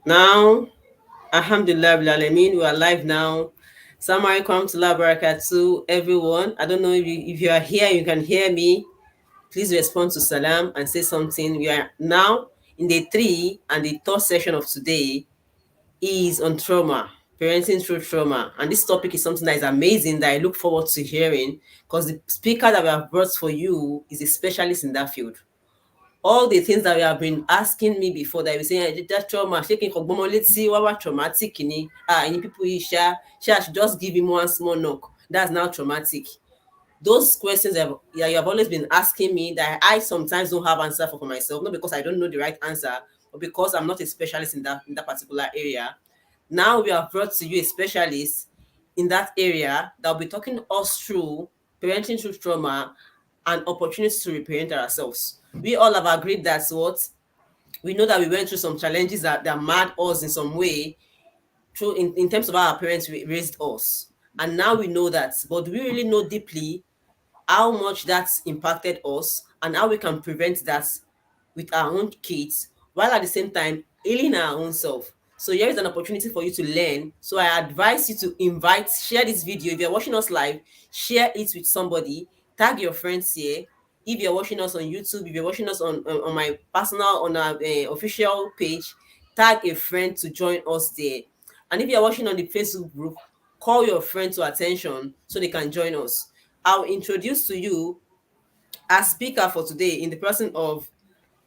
Now, Alhamdulillah, Bil Alameen, we are live now. Assalamu alaikum to barakatuh, everyone. I don't know if you are here, you can hear me. Please respond to salam and say something. We are now in day 3, and the third session of today is on trauma, parenting through trauma. And this topic is something that is amazing that I look forward to hearing, because the speaker that we have brought for you is a specialist in that field. All the things that you have been asking me before, that you say that trauma, shaking let's what traumatic ni any people I should just give him one small knock. That's now traumatic. Those questions that you have always been asking me, that I sometimes don't have answer for myself, not because I don't know the right answer, but because I'm not a specialist in that particular area. Now we have brought to you a specialist in that area that will be talking us through parenting through trauma and opportunities to reparent ourselves. We all have agreed that what we know, that we went through some challenges that mad us in some way, through in terms of how our parents raised us. And now we know that, but do we really know deeply how much that's impacted us and how we can prevent that with our own kids, while at the same time healing our own self? So here is an opportunity for you to learn. So I advise you to share this video. If you're watching us live, share it with somebody, tag your friends here. If you're watching us on YouTube, if you're watching us on my personal, on our official page, tag a friend to join us there. And if you're watching on the Facebook group, call your friend to attention so they can join us. I'll introduce to you our speaker for today in the person of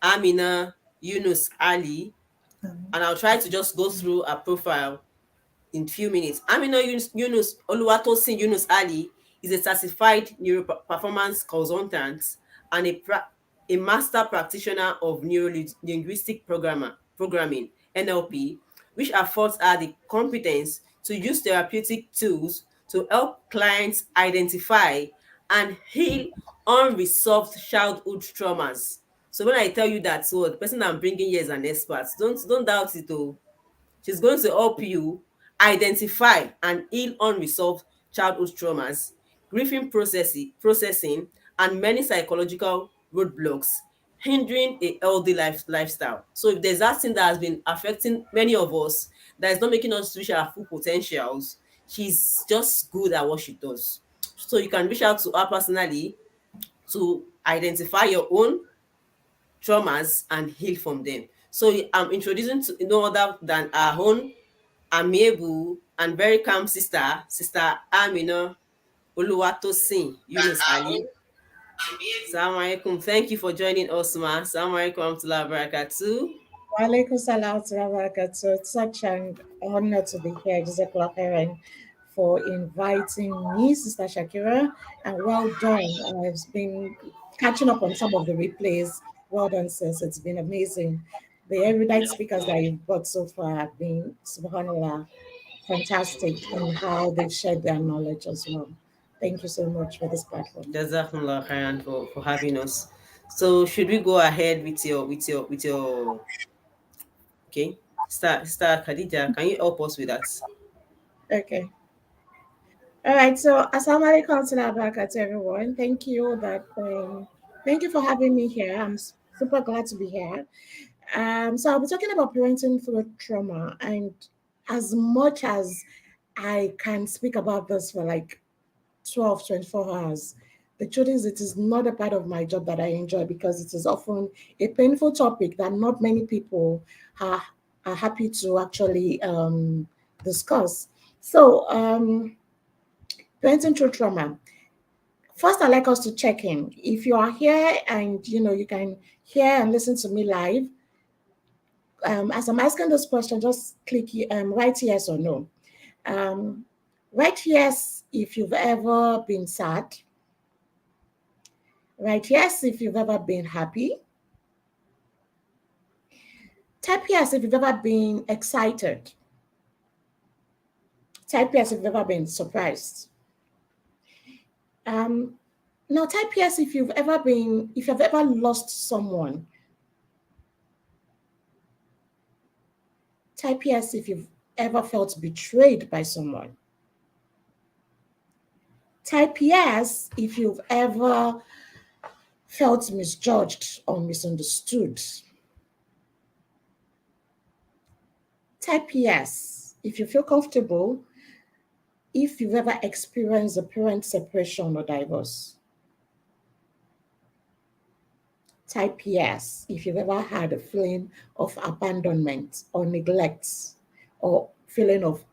Amina Yunus Ali, and I'll try to just go through her profile in few minutes. Amina Yunus Oluwatosin Yunus Ali is a certified neuroperformance consultant and a master practitioner of neuro-linguistic programming (NLP), which affords her the competence to use therapeutic tools to help clients identify and heal unresolved childhood traumas. So when I tell you that, so the person I'm bringing here is an expert. Don't doubt it though. She's going to help you identify and heal unresolved childhood traumas, processing, and many psychological roadblocks hindering a healthy lifestyle. So if there's that thing that has been affecting many of us, that is not making us reach our full potentials, she's just good at what she does. So you can reach out to her personally to identify your own traumas and heal from them. So I'm introducing to no other than our own amiable and very calm Sister Amina Oluwatosin Yunus Ali. Assalamu alaikum. Thank you for joining us, ma. Assalamu alaikum wa rahmatullahi wa barakatuh. Walaikum salam wa barakatuh. It's such an honor to be here, Jazakallah khairan, for inviting me, Sister Shakira, and well done. I've been catching up on some of the replays. Well done, sis. It's been amazing. The erudite speakers that you've brought so far have been, subhanAllah, fantastic in how they've shared their knowledge as well. Thank you so much for this platform. Jazakumullah khairan for having us. So should we go ahead with your okay? Star Khadija, can you help us with that? Okay. All right, so assalamu alaikum warahmatullahi wabarakatuh, everyone. Thank you for having me here. I'm super glad to be here. So I'll be talking about parenting through trauma, and as much as I can speak about this for like 12, 24 hours, the truth is it is not a part of my job that I enjoy, because it is often a painful topic that not many people are, are happy to actually discuss. So, parenting through trauma. First, I'd like us to check in. If you are here and you can hear and listen to me live, as I'm asking this question, just click write yes or no. Um, write yes if you've ever been sad. Write yes if you've ever been happy. Type yes if you've ever been excited. Type yes if you've ever been surprised. Now type yes if you've ever lost someone. Type yes if you've ever felt betrayed by someone. Type yes if you've ever felt misjudged or misunderstood. Type yes if you feel comfortable, if you've ever experienced a parent separation or divorce. Type yes if you've ever had a feeling of abandonment or neglect or feeling of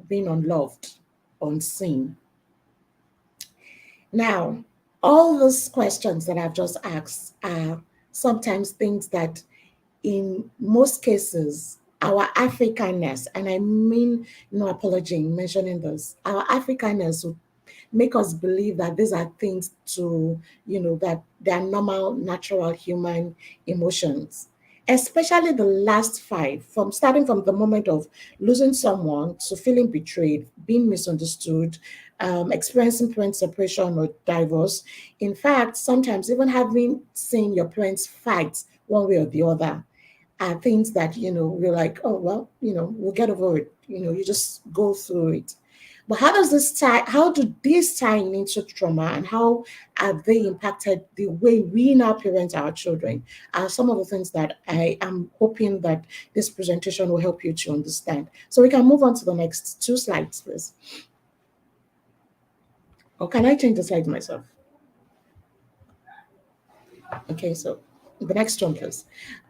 being unloved, unseen. Now, all those questions that I've just asked are sometimes things that, in most cases, our Africanness, and I mean no apology in mentioning this, our Africanness would make us believe that these are things to, that they are normal, natural human emotions. Especially the last five, from starting from the moment of losing someone to feeling betrayed, being misunderstood, experiencing parent separation or divorce. In fact, sometimes even having seen your parents fight one way or the other are things that, we're like, oh, well, we'll get over it. You just go through it. But how do these tie into trauma, and how have they impacted the way we now parent our children? Are some of the things that I am hoping that this presentation will help you to understand. So we can move on to the next two slides, please. Or can I change the slides myself? Okay, so the next one, please.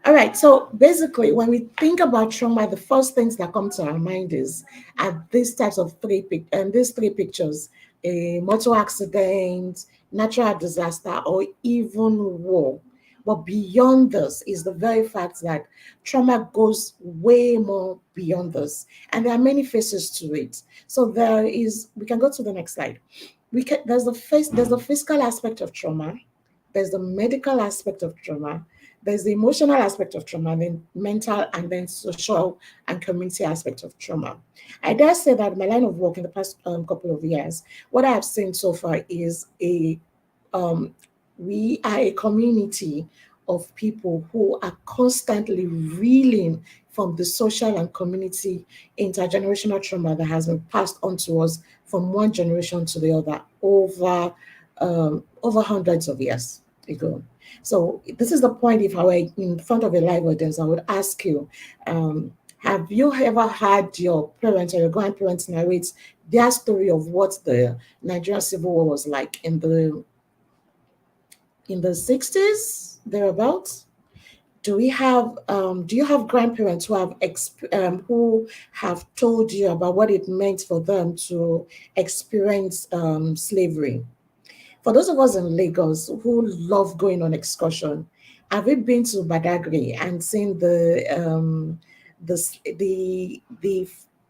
All right, so basically, when we think about trauma, the first things that come to our mind is at these types of these three pictures: a motor accident, natural disaster, or even war. But beyond this is the very fact that trauma goes way more beyond this, and there are many faces to it. So there is. We can go to the next slide. There's the physical aspect of trauma, there's the medical aspect of trauma, there's the emotional aspect of trauma, and then mental and then social and community aspect of trauma. I dare say that my line of work in the past couple of years, what I have seen so far is um, we are a community of people who are constantly reeling from the social and community intergenerational trauma that has been passed on to us from one generation to the other over hundreds of years ago. So this is the point. If I were in front of a live audience, I would ask you, um, have you ever had your parents or your grandparents narrate their story of what the Nigerian Civil War was like in the 60s, thereabouts? Do you have grandparents who have told you about what it meant for them to experience slavery? For those of us in Lagos who love going on excursion, have we been to Badagry and seen the s-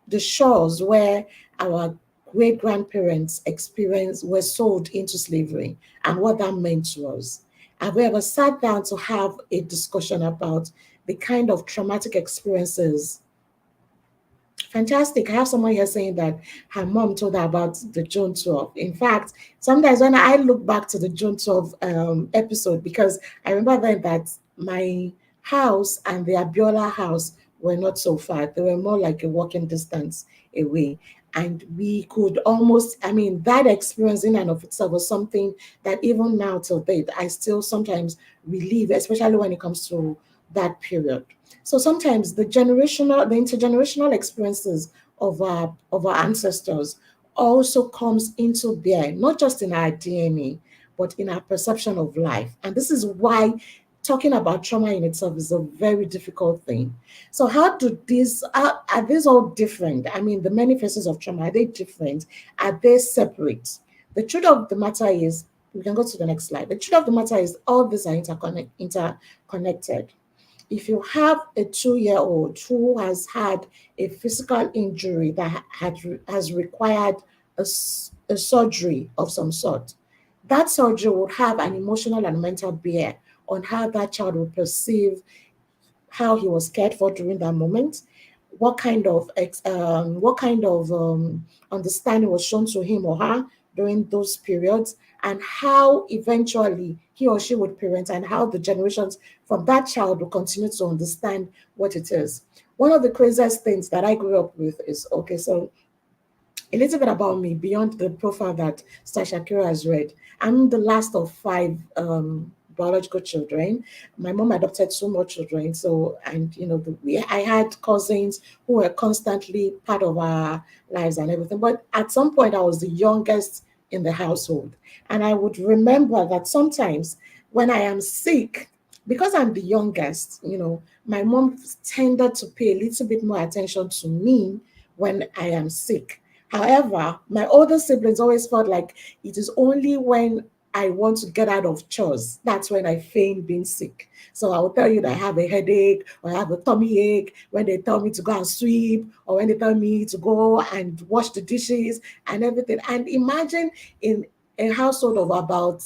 the shores where our great grandparents were sold into slavery and what that meant to us? Have we ever sat down to have a discussion about the kind of traumatic experiences? Fantastic. I have someone here saying that her mom told her about the June 12th. In fact, sometimes when I look back to the June 12th episode, because I remember then that my house and the Abiola house were not so far. They were more like a walking distance away. And we could almost, I mean, that experience in and of itself was something that even now till date, I still sometimes relive, especially when it comes to that period. So sometimes the intergenerational experiences of our ancestors also comes into bear, not just in our DNA, but in our perception of life. And this is why talking about trauma in itself is a very difficult thing. So are these all different? I mean, the many faces of trauma, are they different? Are they separate? The truth of the matter is, we can go to the next slide. The truth of the matter is all these are interconnected. If you have a 2-year-old who has had a physical injury that has required a surgery of some sort, that surgery will have an emotional and mental bear on how that child will perceive how he was cared for during that moment, what kind of understanding was shown to him or her during those periods, and how eventually he or she would parent, and how the generations from that child will continue to understand what it is. One of the craziest things that I grew up with is, okay, so a little bit about me beyond the profile that Stasha Kira has read. I'm the last of five biological children. My mom adopted two more children. So, and I had cousins who were constantly part of our lives and everything. But at some point, I was the youngest in the household. And I would remember that sometimes when I am sick, because I'm the youngest, my mom tended to pay a little bit more attention to me when I am sick. However, my older siblings always felt like it is only when I want to get out of chores, that's when I feign being sick. So I will tell you that I have a headache or I have a tummy ache when they tell me to go and sweep or when they tell me to go and wash the dishes and everything. And imagine in a household of about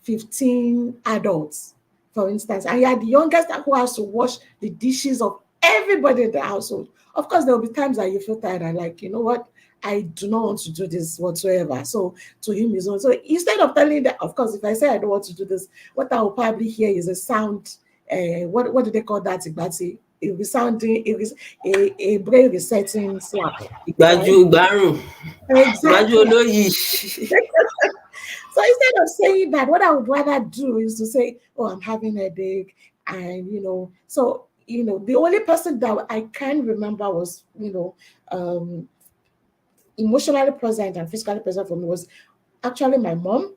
15 adults, for instance, and you're the youngest who has to wash the dishes of everybody in the household. Of course, there will be times that you feel tired and like, you know what, I do not want to do this whatsoever. So to him is on. So instead of telling that, of course, if I say I don't want to do this, what I will probably hear is a sound. What do they call that? Igbati. It will be sounding. It is a brain resetting slap, Ìgbájú right? ìgbárùn, ìgbájú Exactly. olóyìí. So instead of saying that, what I would rather do is to say, "Oh, I'm having a headache," and so the only person that I can remember was emotionally present and physically present for me was actually my mom,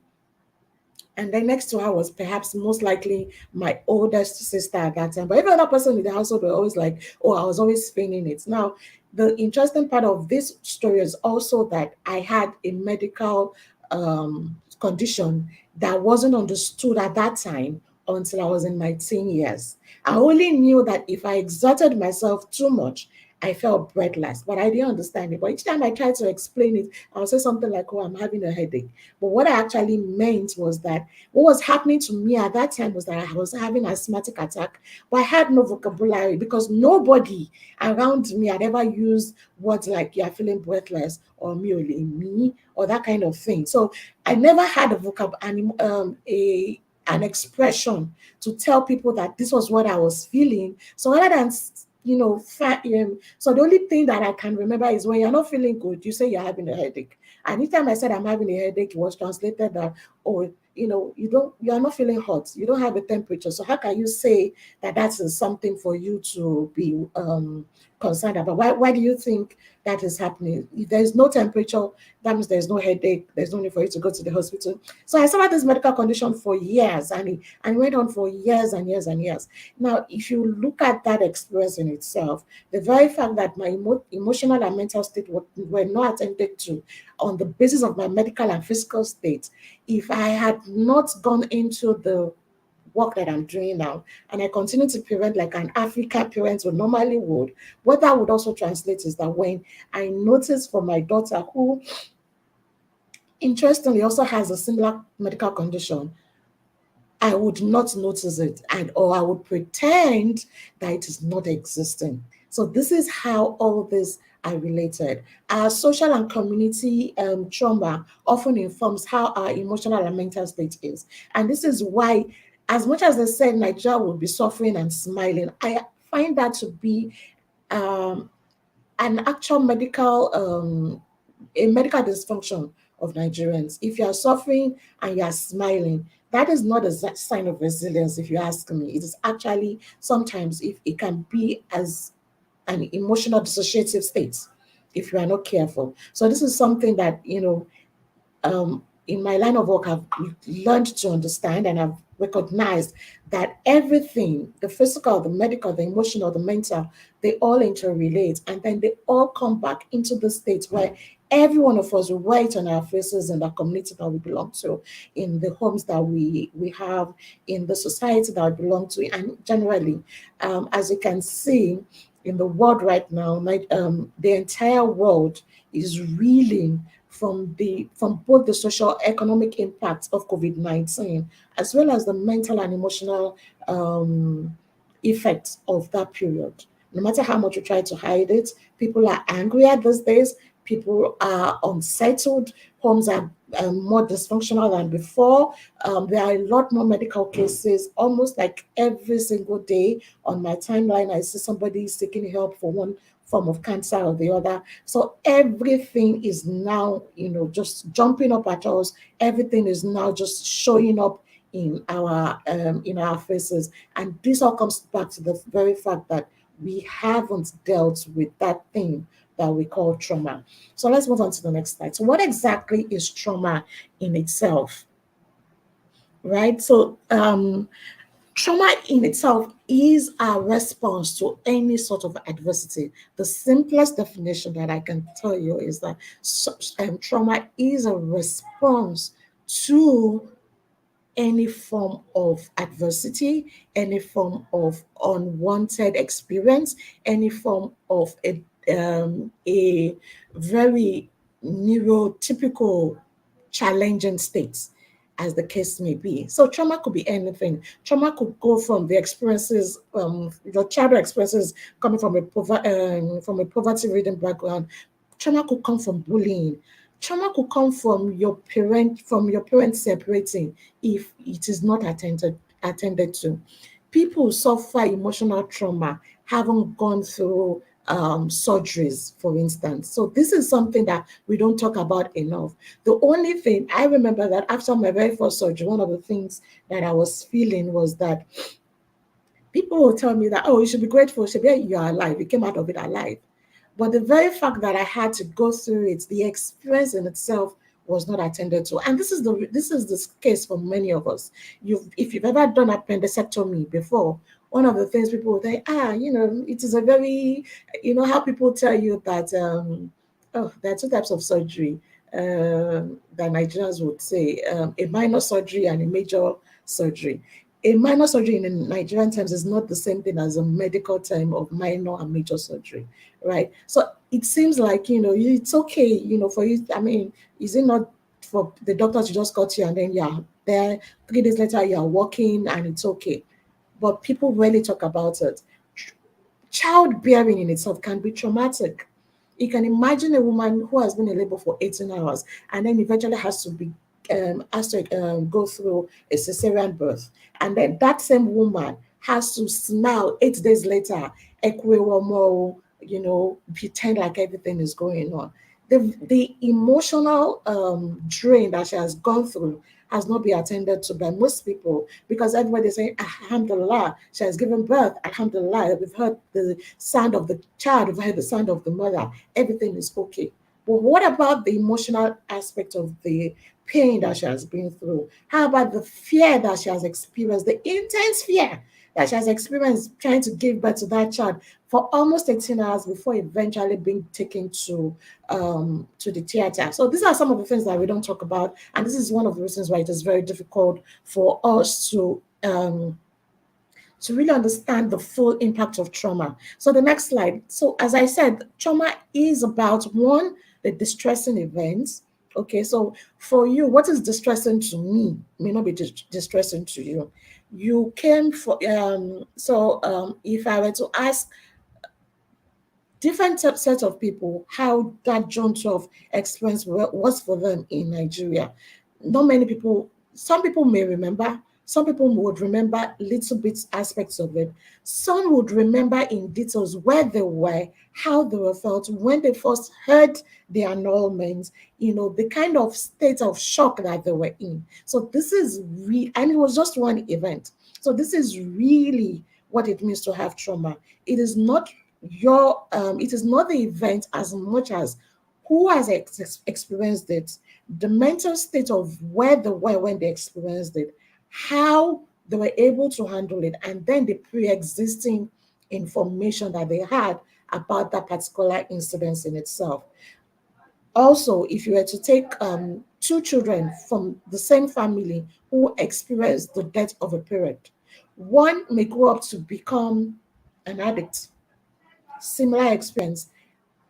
and then next to her was perhaps most likely my oldest sister at that time. But every other person in the household were always like, oh, I was always feeling it. Now, the interesting part of this story is also that I had a medical condition that wasn't understood at that time until I was in my teen years. I only knew that if I exerted myself too much, I felt breathless, but I didn't understand it. But each time I tried to explain it, I'll say something like, oh, I'm having a headache. But what I actually meant was that what was happening to me at that time was that I was having asthmatic attack, but I had no vocabulary because nobody around me had ever used words like "you're feeling breathless" or me" or that kind of thing. So I never had a an expression to tell people that this was what I was feeling. So rather than so the only thing that I can remember is when you're not feeling good, you say you're having a headache. And each time I said I'm having a headache, it was translated that, oh, you are not feeling hot, you don't have a temperature, so how can you say that that is something for you to be concerned about? Why do you think that is happening? If there is no temperature, that means there's no headache, there's no need for you to go to the hospital. So I suffered this medical condition for years, and it went on for years and years and years. Now if you look at that experience in itself, the very fact that my emotional and mental state were not attended to on the basis of my medical and physical state, if I had not gone into the work that I'm doing now and I continue to parent like an African parent would normally would, what that would also translate is that when I notice for my daughter, who interestingly also has a similar medical condition, I would not notice it, and or I would pretend that it is not existing. So this is how all this are related. Our social and community trauma often informs how our emotional and mental state is, and this is why, as much as they said Nigeria will be suffering and smiling, I find that to be um, an actual a medical dysfunction of Nigerians. If you are suffering and you are smiling, that is not a sign of resilience, if you ask me. It is actually sometimes if it can be as an emotional dissociative state if you are not careful. So this is something that in my line of work, I've learned to understand and I've recognized that everything, the physical, the medical, the emotional, the mental, they all interrelate, and then they all come back into the state where every one of us will write on our faces in the community that we belong to, in the homes that we have, in the society that we belong to, and generally, as you can see in the world right now, the entire world is reeling from both the social economic impacts of COVID-19 as well as the mental and emotional effects of that period. No matter how much you try to hide it, people are angrier these days. People are unsettled. Homes are more dysfunctional than before. There are a lot more medical cases. Almost like every single day on my timeline, I see somebody seeking help for one form of cancer or the other. So everything is now, just jumping up at us. Everything is now just showing up in our faces, and this all comes back to the very fact that we haven't dealt with that thing that we call trauma. So let's move on to the next slide. So what exactly is trauma in itself, right? Trauma in itself is our response to any sort of adversity. The simplest definition that I can tell you is that trauma is a response to any form of adversity, any form of unwanted experience, any form of a very neurotypical challenging states, as the case may be. So trauma could be anything. Trauma could go from the experiences, your childhood experiences coming from a poverty-ridden background. Trauma could come from bullying. Trauma could come from your parents separating if it is not attended to. People suffer emotional trauma, haven't gone through surgeries, for instance. So this is something that we don't talk about enough. The only thing I remember that after my very first surgery, one of the things that I was feeling was that people will tell me that, oh, you should be grateful, you should be, you are alive, you came out of it alive. But the very fact that I had to go through it, the experience in itself was not attended to. And this is the case for many of us. If you've ever done appendectomy before, one of the things people will say, it is a very, how people tell you that there are two types of surgery that Nigerians would say, a minor surgery and a major surgery. A minor surgery in Nigerian terms is not the same thing as a medical term of minor and major surgery, right? So it seems like, it's okay, for you. I mean, is it not for the doctor to just cut you and then you're there 3 days later you're walking and it's okay? But people rarely talk about it. Childbearing in itself can be traumatic. You can imagine a woman who has been in labor for 18 hours and then eventually has to go through a cesarean birth, and then that same woman has to smile 8 days later, equiwomo, pretend like everything is going on. The emotional drain that she has gone through has not been attended to by most people, because everybody is saying, Alhamdulillah, she has given birth, Alhamdulillah, we've heard the sound of the child, we've heard the sound of the mother, everything is okay. But what about the emotional aspect of the pain that she has been through? How about the fear that she has experienced, the intense fear that she has experienced trying to give birth to that child for almost 18 hours before eventually being taken to the theater? So these are some of the things that we don't talk about, and this is one of the reasons why it is very difficult for us to really understand the full impact of trauma. So the next slide. So as I said, trauma is about, one, the distressing events. Okay, so for you, what is distressing to me may not be distressing to you. You came for if I were to ask different set of people how that John 12 experience was for them in Nigeria. Not many people, some people may remember, some people would remember little bits aspects of it. Some would remember in details where they were, how they were felt when they first heard the annulment, the kind of state of shock that they were in. So this is and it was just one event. So this is really what it means to have trauma. It is not it is not the event as much as who has experienced it, the mental state of where they were when they experienced it, how they were able to handle it, and then the pre-existing information that they had about that particular incident in itself. Also, if you were to take two children from the same family who experienced the death of a parent, one may grow up to become an addict, similar experience.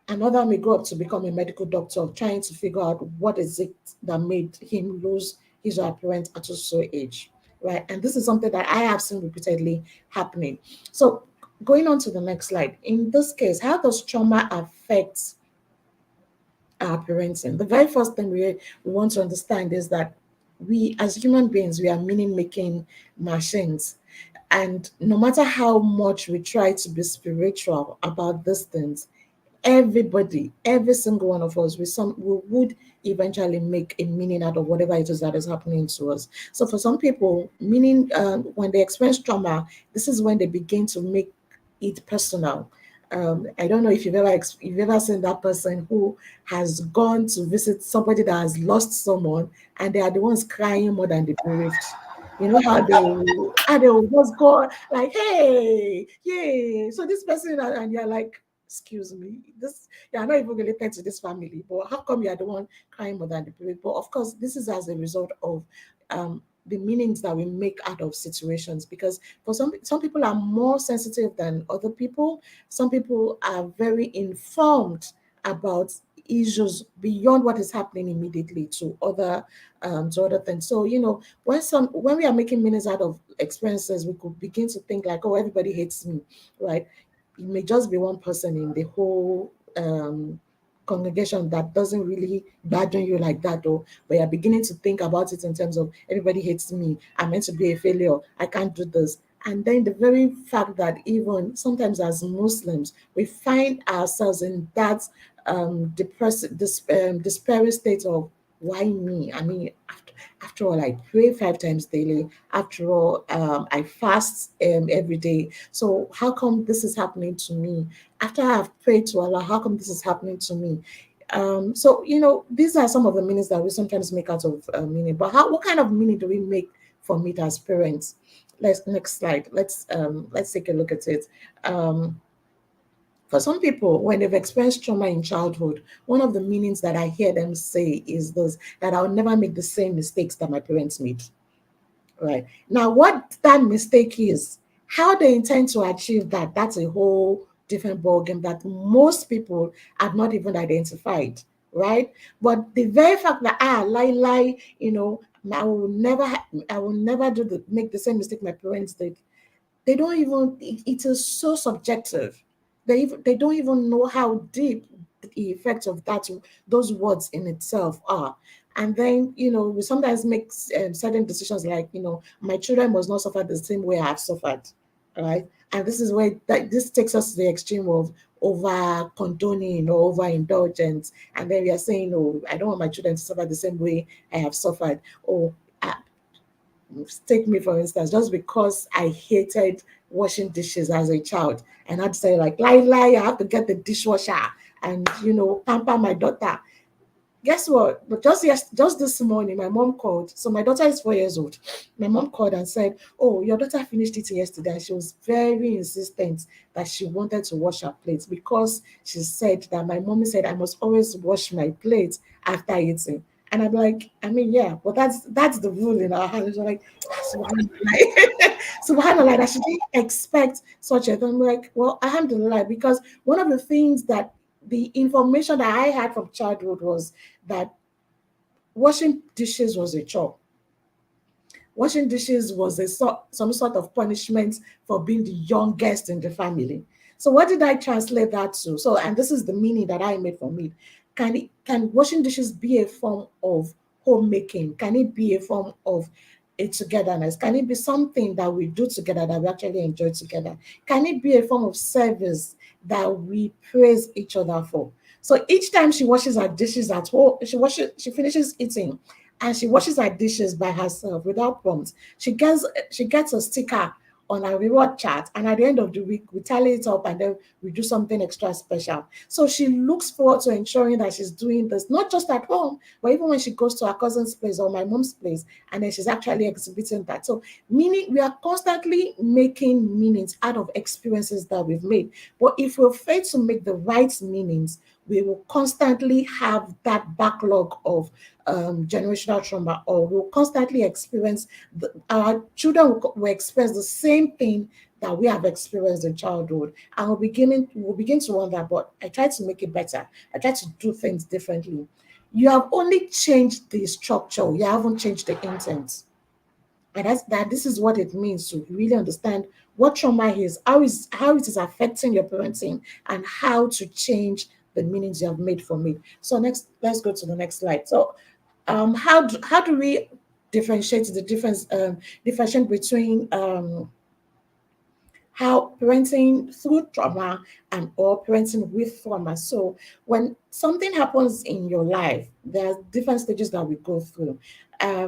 Another may grow up to become a medical doctor, trying to figure out what is it that made him lose his or her parent at a so age, right? And this is something that I have seen repeatedly happening. So going on to the next slide. In this case, how does trauma affect our parenting? The very first thing we want to understand is that we as human beings, we are meaning making machines. And no matter how much we try to be spiritual about these things, everybody, every single one of us, we would eventually make a meaning out of whatever it is that is happening to us. So for some people, meaning when they experience trauma, this is when they begin to make it personal. I don't know if you've ever seen that person who has gone to visit somebody that has lost someone, and they are the ones crying more than the bereaved. You know how they will just go like, hey, yay. So this person, and you're like, excuse me, this, you are not even related to this family, but how come you are the one crying more than the bereaved? But of course, this is as a result of the meanings that we make out of situations, because for some people are more sensitive than other people. Some people are very informed about issues beyond what is happening immediately to other things. So when we are making meanings out of experiences, we could begin to think like, oh, everybody hates me, right? It may just be one person in the whole congregation that doesn't really burden you like that, though, but you're beginning to think about it in terms of everybody hates me, I'm meant to be a failure, I can't do this. And then the very fact that even sometimes as Muslims, we find ourselves in that despairing state of, why me? I mean, after all, I pray 5 times daily. After all, I fast every day. So how come this is happening to me? After I've prayed to Allah, how come this is happening to me? So these are some of the meanings that we sometimes make out of meaning. But what kind of meaning do we make from it as parents? Let's next slide. Let's take a look at it. Um, for some people, when they've experienced trauma in childhood, one of the meanings that I hear them say is this: that I'll never make the same mistakes that my parents made. Right. Now, what that mistake is, how they intend to achieve that, that's a whole different ballgame that most people have not even identified. Right. But the very fact that, lie, I will never make the same mistake my parents did. They don't even, it is so subjective. They don't even know how deep the effects of those words in itself are. And then we sometimes make certain decisions like, my children must not suffer the same way I've suffered, right? And this is where this takes us to the extreme of over condoning or over indulgence. And then we are saying, oh, I don't want my children to suffer the same way I have suffered. Or take me for instance, just because I hated washing dishes as a child, and I'd say like, lie, I have to get the dishwasher and pamper my daughter. Guess what? But just this morning, my mom called. So my daughter is 4 years old. My mom called and said, "Oh, your daughter finished eating yesterday." And she was very insistent that she wanted to wash her plates, because she said that my mommy said I must always wash my plates after eating. And I'm like, I mean, yeah, but that's the rule in our house. It's like, subhanallah, subhanallah, that she didn't expect such a thing. I'm like, well, alhamdulillah, because one of the things that the information that I had from childhood was that washing dishes was a chore. Washing dishes was some sort of punishment for being the youngest in the family. So what did I translate that to? So, and this is the meaning that I made from it. Can washing dishes be a form of homemaking? Can it be a form of a togetherness? Can it be something that we do together, that we actually enjoy together? Can it be a form of service that we praise each other for? So each time she washes her dishes at home, she finishes eating and she washes her dishes by herself without prompts. She gets a sticker on our reward chart, and at the end of the week we tally it up and then we do something extra special. So she looks forward to ensuring that she's doing this not just at home, but even when she goes to her cousin's place or my mom's place, and then she's actually exhibiting that. So meaning, we are constantly making meanings out of experiences that we've made. But if we fail to make the right meanings, we will constantly have that backlog of generational trauma, or we'll constantly experience our children will experience the same thing that we have experienced in childhood, and we'll begin to wonder, but I try to make it better, I try to do things differently. You have only changed the structure, you haven't changed the intent. And this is what it means to really understand what trauma is, how it is affecting your parenting, and how to change the meanings you have made from it. So next, let's go to the next slide. So how do we differentiate between how parenting through trauma and or parenting with trauma. So when something happens in your life, there are different stages that we go through.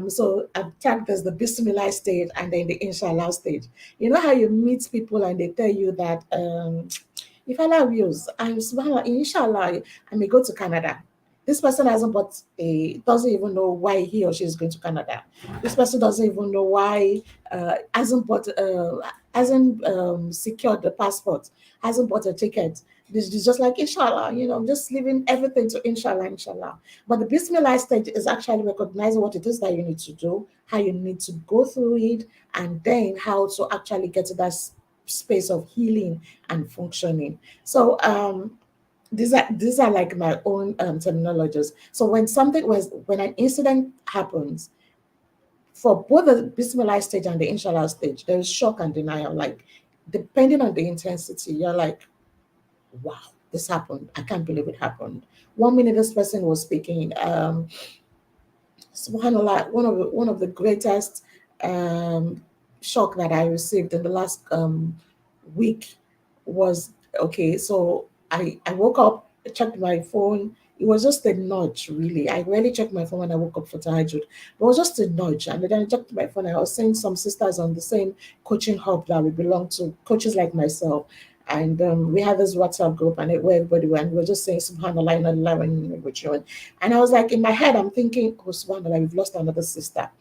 So I've tagged there's the Bismillah stage and then the Inshallah stage. You know how you meet people and they tell you that if Allah wills, I'm subhanAllah, inshallah, I may go to Canada. This person hasn't bought a doesn't even know why he or she is going to Canada. This person doesn't even know why hasn't secured the passport, hasn't bought a ticket. This is just like inshallah, I'm just leaving everything to inshallah, inshallah. But the Bismillah stage is actually recognizing what it is that you need to do, how you need to go through it, and then how to actually get to that space of healing and functioning. So these are like my own terminologies. So when an incident happens, for both the Bismillah stage and the Inshallah stage, there is shock and denial. Like depending on the intensity, you're like, wow, this happened. I can't believe it happened. 1 minute this person was speaking, subhanallah, one of the greatest um, shock that I received in the last week was okay. So I woke up, checked my phone. It was just a nudge, really. I rarely check my phone when I woke up for Tahajjud. It was just a nudge. And then I checked my phone. I was seeing some sisters on the same coaching hub that we belong to, coaches like myself. And we had this WhatsApp group and where everybody went. We were just saying, Subhanallah, inna lillahi wa inna ilaihi raji'un. And I was like, in my head, I'm thinking, oh, Subhanallah, we've lost another sister.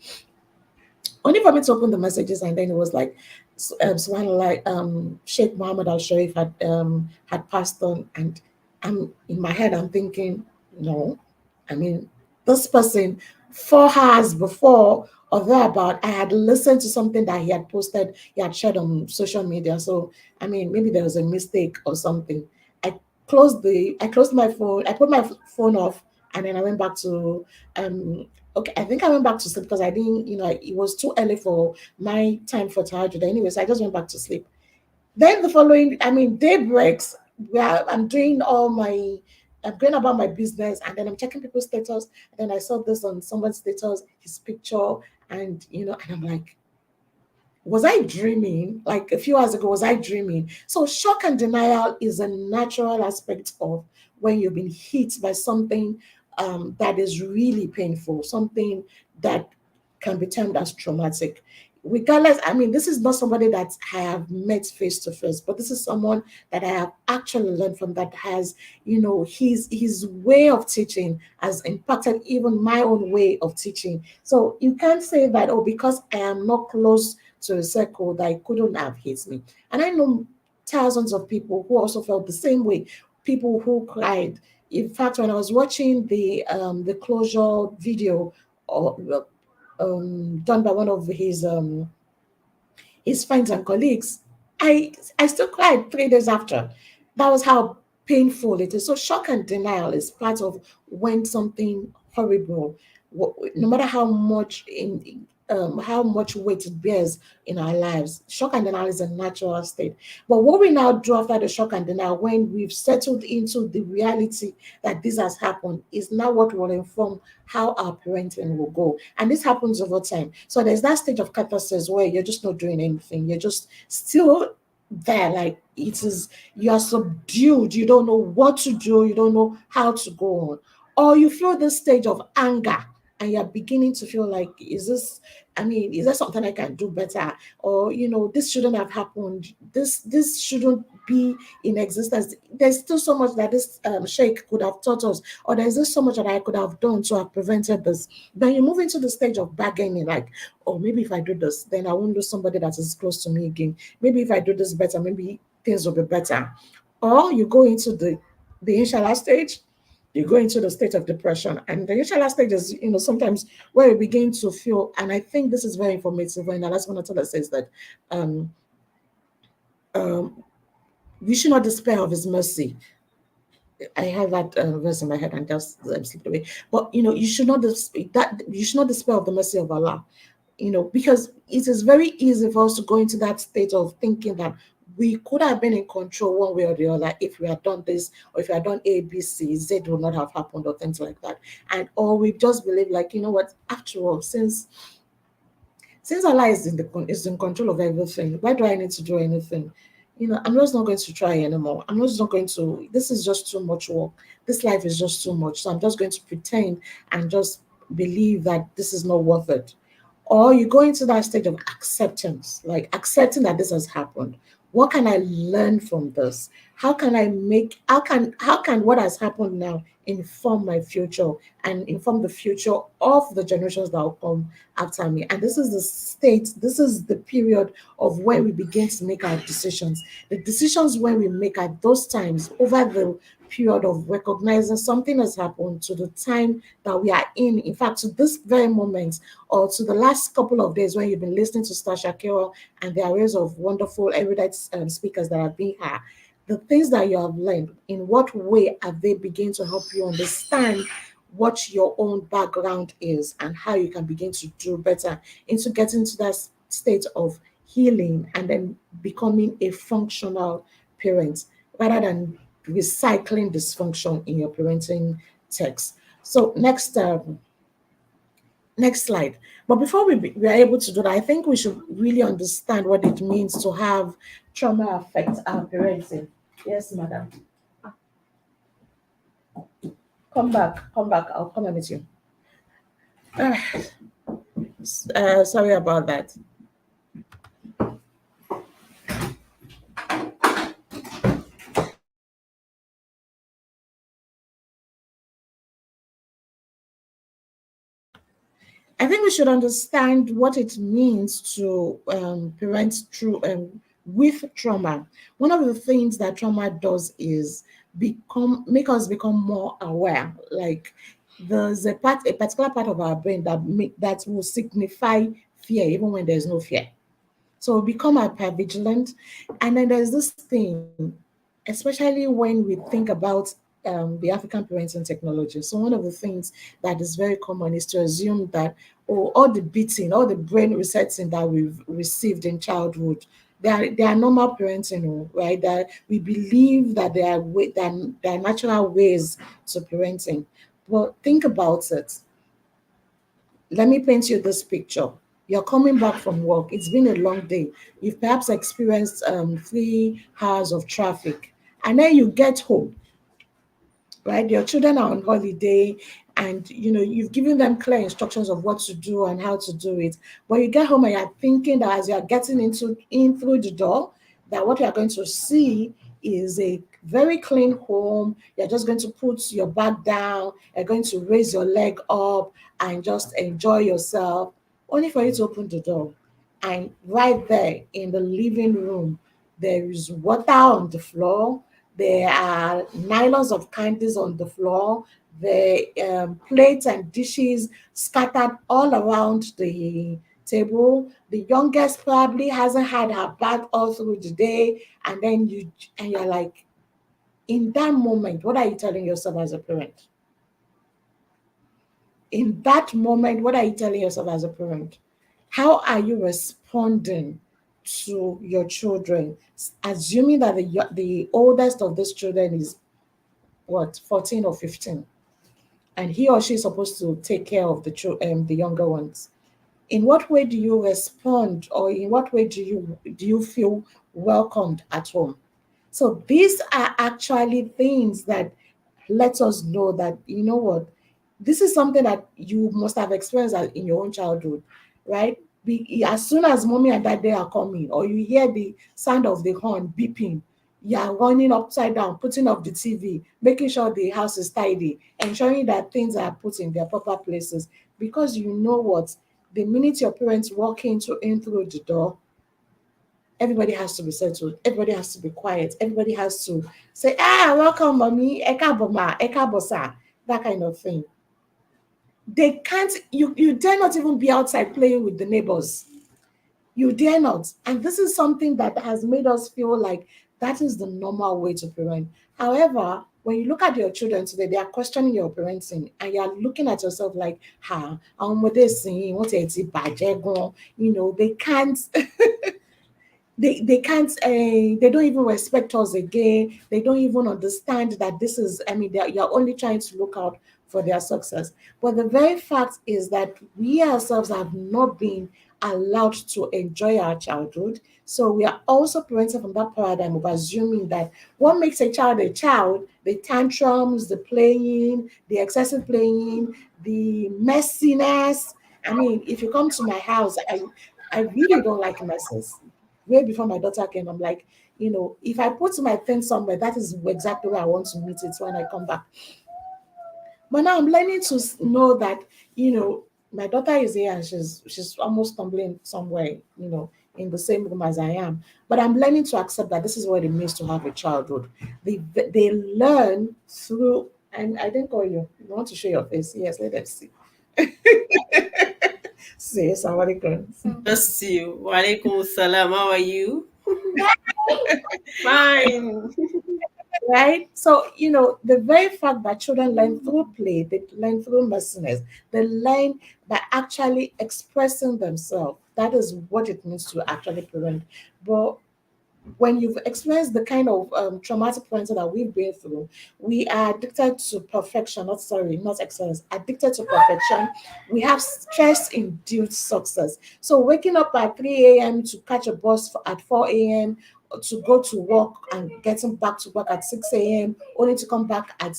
Only for me to open the messages, and then it was like, subhanallah, Sheikh Muhammad Al Sharif had passed on, and I'm in my head, I'm thinking, no, I mean, this person 4 hours before or thereabout, I had listened to something that he had posted, he had shared on social media. So I mean, maybe there was a mistake or something. I I closed my phone, I put my phone off, and then I went back to um okay, I think I went back to sleep because I didn't, it was too early for my time for Tahajjud anyway, so I just went back to sleep. Then the following, I mean, day breaks, where I'm going about my business, and then I'm checking people's status, and then I saw this on someone's status, his picture, and I'm like, was I dreaming? Like a few hours ago, was I dreaming? So shock and denial is a natural aspect of when you've been hit by something that is really painful, something that can be termed as traumatic. Regardless, I mean, this is not somebody that I have met face to face, but this is someone that I have actually learned from, that has, his way of teaching has impacted even my own way of teaching. So you can't say that, oh, because I am not close to a circle, that it couldn't have hit me. And I know thousands of people who also felt the same way, people who cried. In fact, when I was watching the closure video, or done by one of his friends and colleagues, I I still cried 3 days after. That was how painful it is. So shock and denial is part of when something horrible, no matter how much weight it bears in our lives, shock and denial is a natural state. But what we now do after the shock and denial, when we've settled into the reality that this has happened, is now what will inform how our parenting will go. And this happens over time. So there's that stage of catharsis where you're just not doing anything. You're just still there. Like it is, you are subdued. You don't know what to do. You don't know how to go on. Or you feel this stage of anger and you're beginning to feel like, is there something I can do better? Or, this shouldn't have happened. This shouldn't be in existence. There's still so much that this sheikh could have taught us, or there's just so much that I could have done to have prevented this. Then you move into the stage of bargaining, like, oh, maybe if I do this, then I won't lose somebody that is close to me again. Maybe if I do this better, maybe things will be better. Or you go into the inshallah stage, you go into the state of depression. And the inshallah stage is, sometimes where you begin to feel, and I think this is very informative when Allah subhanahu wa ta'ala says that um, um, we should not despair of his mercy. I have that verse in my head and just slipped away. But you should not despair of the mercy of Allah. Because it is very easy for us to go into that state of thinking that we could have been in control one way or the other if we had done this, or if we had done A, B, C, Z would not have happened, or things like that. And or we just believe, like, what, after all, since Allah is in control of everything, why do I need to do anything? I'm just not going to try anymore. I'm just not going to, this is just too much work. This life is just too much. So I'm just going to pretend and just believe that this is not worth it. Or you go into that stage of acceptance, like accepting that this has happened. What can I learn from this? How can what has happened now inform my future and inform the future of the generations that will come after me? And this is the period of where we begin to make our decisions. The decisions where we make at those times over the period of recognizing something has happened to the time that we are in fact, to this very moment, or to the last couple of days when you've been listening to Stasha Carroll and the arrays of wonderful erudite speakers that have been here, the things that you have learned, in what way have they begin to help you understand what your own background is and how you can begin to do better into getting to that state of healing and then becoming a functional parent rather than recycling dysfunction in your parenting text. So next slide. But before we are able to do that, I think we should really understand what it means to have trauma affect our parenting. Yes, madam. Come back, come back. I'll come and meet you. Ah, sorry about that. I think we should understand what it means to parent through with trauma. One of the things that trauma does is make us become more aware. Like there's a particular part of our brain that will signify fear even when there's no fear. So we become hypervigilant. And then there's this thing, especially when we think about the African parenting technology. So one of the things that is very common is to assume that all the beating, all the brain resetting that we've received in childhood, they are normal parenting, right? That we believe that there are natural ways to parenting. But think about it. Let me paint you this picture. You're coming back from work. It's been a long day. You've perhaps experienced 3 hours of traffic. And then you get home, right? Your children are on holiday and you've given them clear instructions of what to do and how to do it. But you get home and you're thinking that as you're getting in through the door, that what you're going to see is a very clean home. You're just going to put your bag down, you're going to raise your leg up and just enjoy yourself, only for you to open the door. And right there in the living room, there is water on the floor, there are nylons of candies on the floor, the plates and dishes scattered all around the table. The youngest probably hasn't had her bath all through the day, and then you're like, in that moment, what are you telling yourself as a parent? In that moment, what are you telling yourself as a parent? How are you responding to your children, assuming that the oldest of these children is what, 14 or 15, and he or she is supposed to take care of the younger ones? In what way do you respond, or in what way do you feel welcomed at home? So these are actually things that let us know that, what, this is something that you must have experienced in your own childhood, right? As soon as mommy and daddy are coming, or you hear the sound of the horn beeping, you are running upside down, putting up the TV, making sure the house is tidy, ensuring that things are put in their proper places. Because you know what, the minute your parents walk in through the door, everybody has to be settled. Everybody has to be quiet. Everybody has to say, welcome, mommy, eka boma, eka bosa, that kind of thing. They can't, you dare not even be outside playing with the neighbors. You dare not. And this is something that has made us feel like that is the normal way to parent. However, when you look at your children today, they are questioning your parenting, and you are looking at yourself like, àwọn ọmọdé sìn wọ́n ti bàjẹ́ gan. They can't they don't even respect us again. They don't even understand that this is, you're only trying to look out for their success. But the very fact is that we ourselves have not been allowed to enjoy our childhood. So we are also parenting from that paradigm of assuming that what makes a child, the tantrums, the playing, the excessive playing, the messiness. I mean, if you come to my house, I really don't like messes. Way before my daughter came, I'm like, if I put my things somewhere, that is exactly where I want to meet it when I come back. But now I'm learning to know that, my daughter is here and she's almost stumbling somewhere, in the same room as I am. But I'm learning to accept that this is what it means to have a childhood. They learn through, and I didn't call you. You want to show your face? Yes, let them see. See, somebody can. Just you. Walaikum salam. How are you? Fine. Right? So, the very fact that children learn through play, they learn through messiness, they learn by actually expressing themselves. That is what it means to actually parent. But when you've experienced the kind of traumatic parenting that we've been through, we are addicted to perfection, not excellence, addicted to perfection. We have stress induced success. So waking up at 3 a.m. to catch a bus at 4 a.m., to go to work and getting back to work at 6 a.m., only to come back at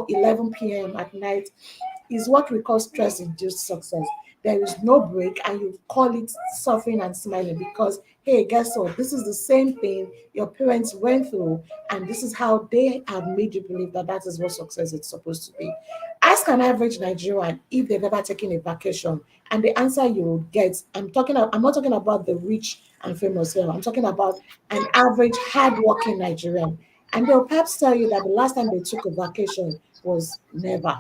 11 p.m. at night is what we call stress induced success. There is no break, and you call it suffering and smiling because, hey, guess what? This is the same thing your parents went through, and this is how they have made you believe that that is what success is supposed to be. Ask an average Nigerian if they've ever taken a vacation, and the answer you will get, I'm not talking about the rich and famous here. I'm talking about an average hardworking Nigerian. And they'll perhaps tell you that the last time they took a vacation was never,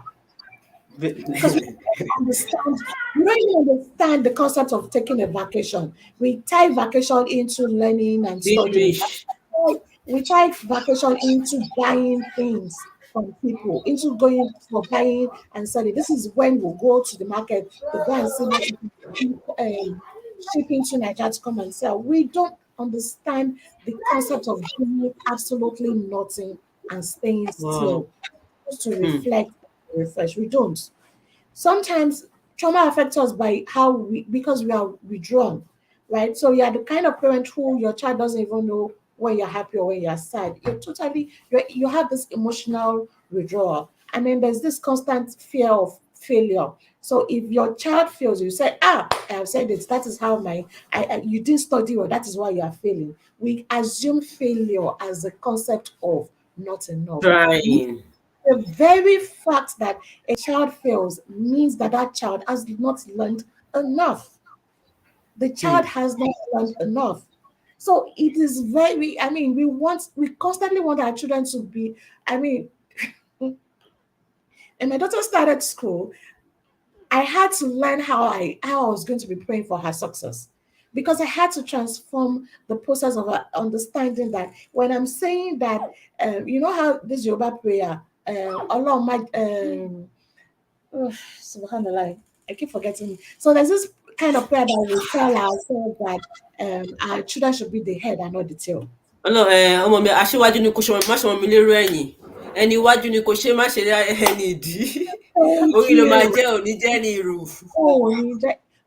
because we don't even understand the concept of taking a vacation. We tie vacation into learning and Being studying. rich. We tie vacation into buying things from people, into going for buying and selling. This is when we go to the market to go and see what shipping to Nigeria to come and sell. We don't understand the concept of doing absolutely nothing and staying Wow. still just to Hmm. reflect, refresh. We don't. Sometimes trauma affects us by how because we are withdrawn, right? So you're the kind of parent who your child doesn't even know when you're happy or when you're sad. You have this emotional withdrawal, and then there's this constant fear of failure. So if your child fails, you say, I have said it, that is how you didn't study, or that is why you are failing. We assume failure as a concept of not enough. Trying. The very fact that a child fails means that that child has not learned enough. The Hmm. child has not learned enough. So it is we constantly want our children to be, I mean, and my daughter started school, I had to learn how I was going to be praying for her success, because I had to transform the process of understanding that when I'm saying that, you know how this Yoruba prayer, Allah, my, oh, subhanallah, I keep forgetting. So there's this kind of prayer that we tell ourselves that our children should be the head and not the tail. Ọmọ mi aṣíwájú ni kò ṣe má ṣe ọmọ mi lérò ẹ̀yìn. Ẹni iwájú ni kò ṣe má ṣe ẹni ìdí. Thank Orí ló máa you. jẹ́ òní jẹ́ ní irú. Oh,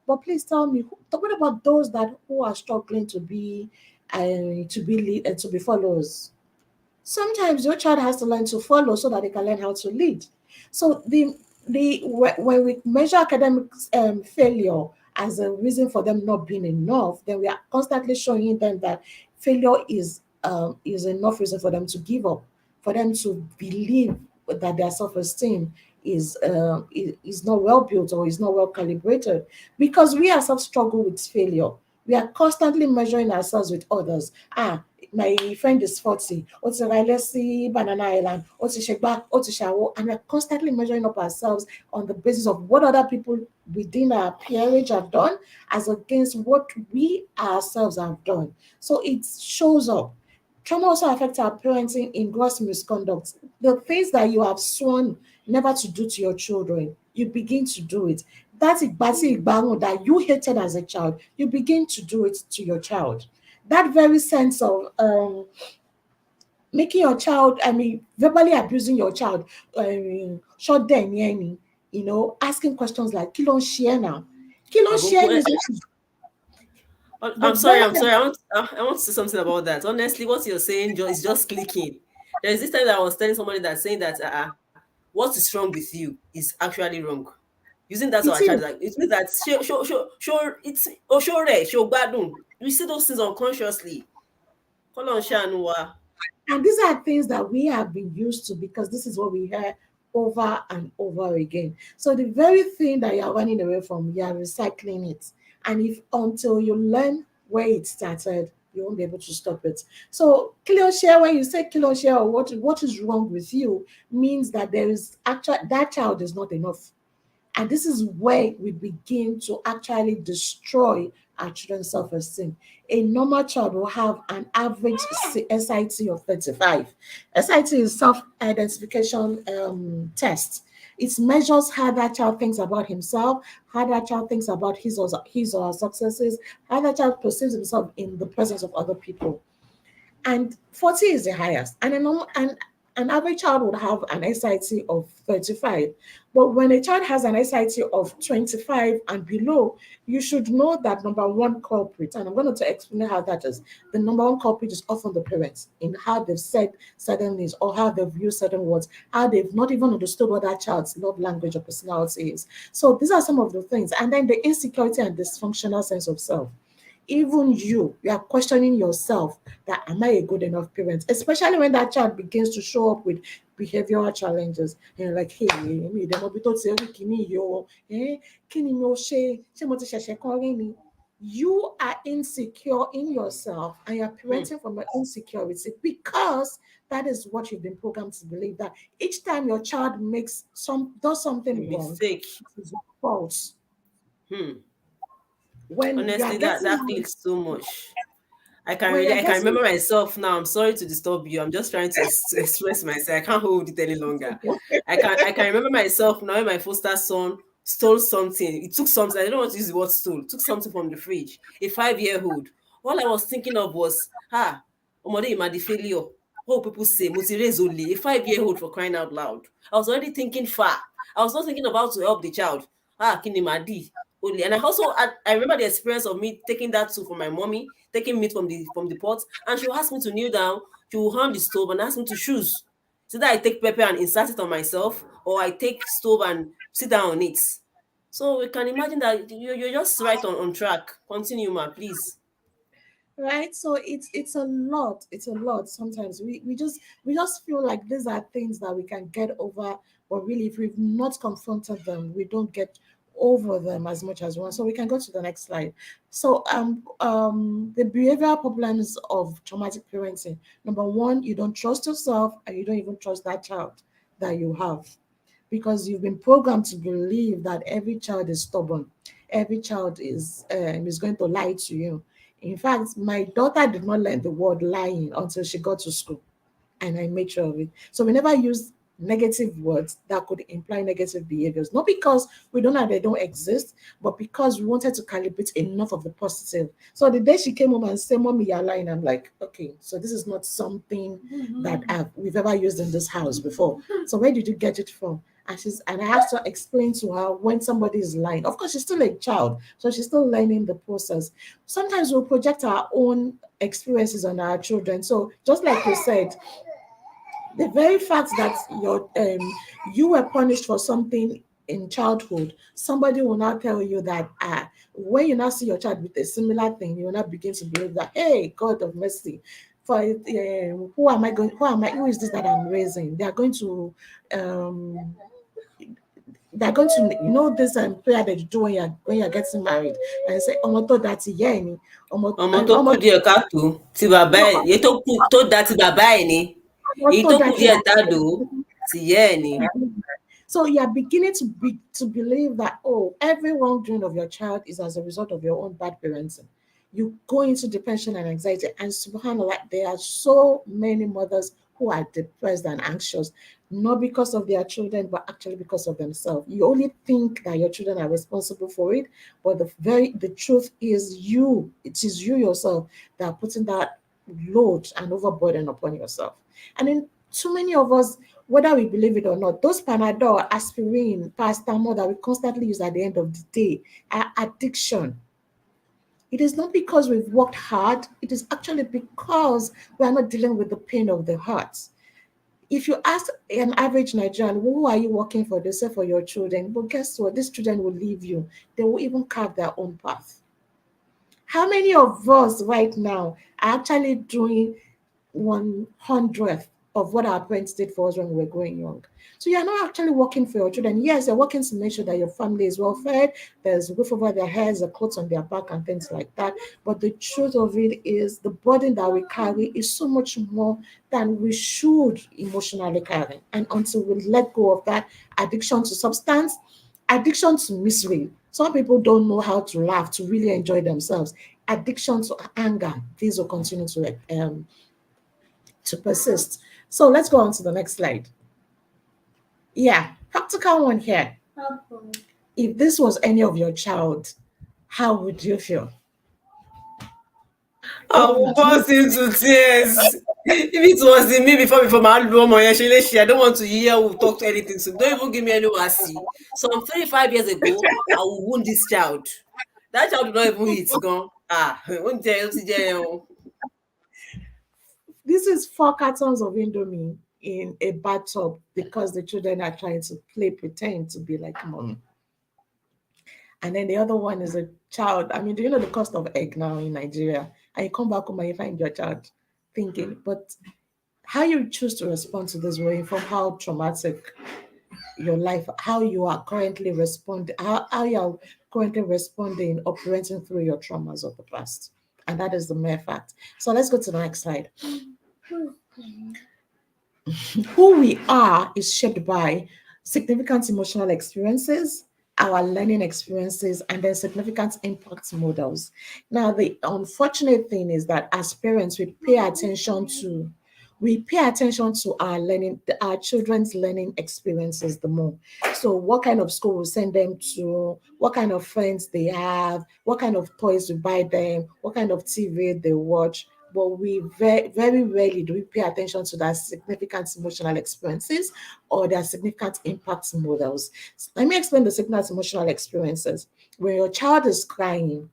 but please tell me, what about those that who are struggling to be followers? Sometimes your child has to learn to follow so that they can learn how to lead. So when we measure academic failure as a reason for them not being enough, then we are constantly showing them that failure is enough reason for them to give up, for them to believe that their self-esteem is not well built or is not well calibrated, because we ourselves struggle with failure. We are constantly measuring ourselves with others. My friend is 40, let's see Banana Island, and we're constantly measuring up ourselves on the basis of what other people within our peerage have done as against what we ourselves have done. So it shows up. Trauma also affects our parenting in gross misconduct. The things that you have sworn never to do to your children, you begin to do it. That's Igbasi that you hated as a child, you begin to do it to your child. That very sense of making your child, verbally abusing your child, short then, asking questions like, Kilo share now. Kilo Àbúkú share ẹ is The I'm sorry. very I'm sorry. I want to say something about that. Honestly, what you're saying is just clicking. There's this time that I was telling somebody that saying that what is wrong with you is actually wrong. Using that to our it child, is. like it means that it's show badun. We see those things unconsciously. Call on Shanua. And these are things that we have been used to because this is what we hear over and over again. So the very thing that you're running away from, you are recycling it. And if until you learn where it started, you won't be able to stop it. So clear share, when you say clear share or what is wrong with you, means that there is actually that child is not enough. And this is where we begin to actually destroy our children's self esteem. A normal child will have an average SIT of 35. SIT is self identification test. It measures how that child thinks about himself, how that child thinks about his or her successes, how that child perceives himself in the presence of other people, and 40 is the highest. And an average child would have an SIT of 35. But when a child has an SIT of 25 and below, you should know that number one culprit, and I'm going to explain how that is. The number one culprit is often the parents in how they've said certain things or how they've used certain words, how they've not even understood what that child's love language or personality is. So these are some of the things. And then the insecurity and dysfunctional sense of self. Even you are questioning yourself that am I a good enough parent, especially when that child begins to show up with behavioral challenges and you're like, hey, me dem obi tó ti rí kíní yìí o, kí ni mo ṣe mo ti ṣẹ̀ṣẹ̀ kan rí ni. You are insecure in yourself and you're Hmm. parenting from your insecurity because that is what you've been programmed to believe, that each time your child does A something wrong, mistake. it is your fault. Hmm. When you are Honestly, that getting feels too much. when you're I can getting remember myself now. I'm sorry to disturb you. I'm just trying to to express myself. I can't hold it any longer. I can remember myself now when my foster son stole something. He took something. I don't want to use the word stole. Took something from the fridge. A 5 year old. All I was thinking of was, Omode Imadi failure. What will people say? Mutire only a 5 year old, for crying out loud. I was already thinking far. I was not thinking of how to help the child. Kinimadi only. And I remember the experience of me taking that too from my mommy, taking meat from the pot, and she will ask me to kneel down. She will hand the stove and ask me to choose. So that I take pepper and insert it on myself, or I take stove and sit down on it. So we can imagine that you're just right on track. Continue, ma, please. right. So it's a lot, it's a lot. Sometimes we just feel like these are things that we can get over, but really if we've not confronted them, we don't get over them as much as one. So we can go to the next slide. So the behavioral problems of traumatic parenting. Number one, you don't trust yourself and you don't even trust that child that you have, because you've been programmed to believe that every child is stubborn, every child is going to lie to you. In fact, my daughter did not learn the word lying until she got to school, and I made sure of it. So we never use negative words that could imply negative behaviors, not because we don't know they don't exist, but because we wanted to calibrate enough of the positive. So the day she came home and said, "Mommy, you're lying," I'm like, okay, so this is not something that we've ever used in this house before. So where did you get it from? And I have to explain to her when somebody is lying. Of course, she's still a child, so she's still learning the process. Sometimes we'll project our own experiences on our children. So just like you said, the very fact that you were punished for something in childhood, somebody will now tell you that when you now see your child with a similar thing, you will now begin to believe that, hey, God of mercy, for who is this that I'm raising? Um they're going to, this prayer that you do when you're getting married, and say, "Omo to that yeah ni, Ọmọ tó kù díẹ̀ káàtó tí bàbá ẹ̀ èyí tó da ti bàbá ẹ̀ ni, èyí omo tó to kù that." díẹ̀ táàdó ti ìyá ẹ̀ ni. So you are beginning to believe that, oh, every wrongdoing of your child is as a result of your own bad parenting. You go into depression and anxiety, and subhanallah, there are so many mothers who are depressed and anxious, not because of their children, but actually because of themselves. You only think that your children are responsible for it, but the truth is it is you yourself that are putting that load and overburden upon yourself. And then too many of us, whether we believe it or not, those Panadol, aspirin, paracetamol that we constantly use at the end of the day are addiction. It is not because we've worked hard, it is actually because we are not dealing with the pain of the heart. If you ask an average Nigerian, who are you working for? They say for your children. But guess what? These children will leave you. They will even carve their own path. How many of us right now are actually doing 1/100th of what our parents did for us when we were growing young? So you're not actually working for your children. Yes, you're working to make sure that your family is well fed, there's a roof over their heads, the clothes on their back, and things like that. But the truth of it is, the burden that we carry is so much more than we should emotionally carry. And until we let go of that addiction to substance, addiction to misery, some people don't know how to laugh to really enjoy themselves. Addiction to anger, these will continue to persist. So let's go on to the next slide. Yeah, practical one here. If this was any of your child, how would you feel? I What will would you? burst into tears. If it was in me before my album or I don't want to hear who talk to anything. So don't even give me any see. Some 35 years ago, I will wound this child. That child will not even eat gone. Ah, won't tell you. This is 4 cartons of Indomie in a bathtub because the children are trying to play pretend to be like mommy. And then the other one is a child. I mean, do you know the cost of egg now in Nigeria? And you come back home and you find your child thinking, but how you choose to respond to this will inform how traumatic your life, how you are currently responding, how you are currently responding or parenting through your traumas of the past. And that is the mere fact. So let's go to the next slide. Who we are is shaped by significant emotional experiences, our learning experiences, and then significant impact models. Now, the unfortunate thing is that as parents, we pay attention to our learning, our children's learning experiences the more. So, what kind of school we send them to, what kind of friends they have, what kind of toys we buy them, what kind of TV they watch, but we very rarely do we pay attention to their significant emotional experiences or their significant impact models. Let me explain the significant emotional experiences. When your child is crying,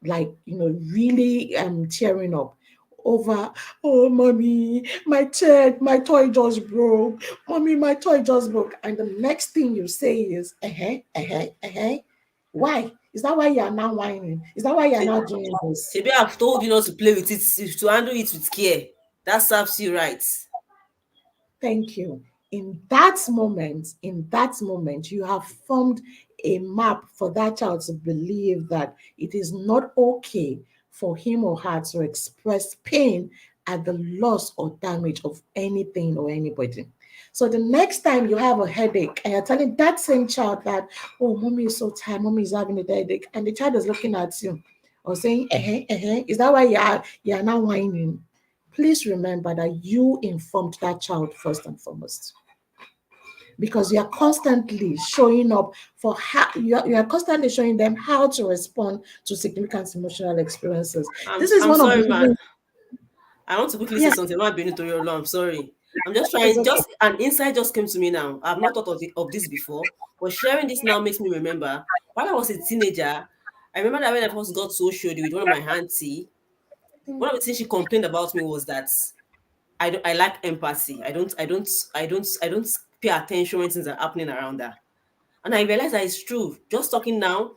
like really tearing up over, oh mommy, my toy just broke, mommy, my toy just broke, and the next thing you say is why? Is that why you are now whining? Is that why you are now doing this? Shebi I've told you not to play with it, to handle it with care. That serves you right. Thank you. In that moment, you have formed a map for that child to believe that it is not okay for him or her to express pain at the loss or damage of anything or anybody. So the next time you have a headache and you're telling that same child that, oh, mommy is so tired, mommy is having a headache, and the child is looking at you or saying, is that why you are now whining? Please remember that you informed that child first and foremost, because you are constantly showing up for how you are constantly showing them how to respond to significant emotional experiences. This is I'm one of the sorry, man. reasons. I want to quickly say Yeah, something. I'm not being to your law. I'm sorry. I'm just it's trying. okay. Just an insight just came to me now. I've not thought of this before, but sharing this now makes me remember. While I was a teenager, I remember that when I first got social with one of my auntie, one of the things she complained about me was that I lack empathy. I don't pay attention when things are happening around her. And I realized that it's true. Just talking now,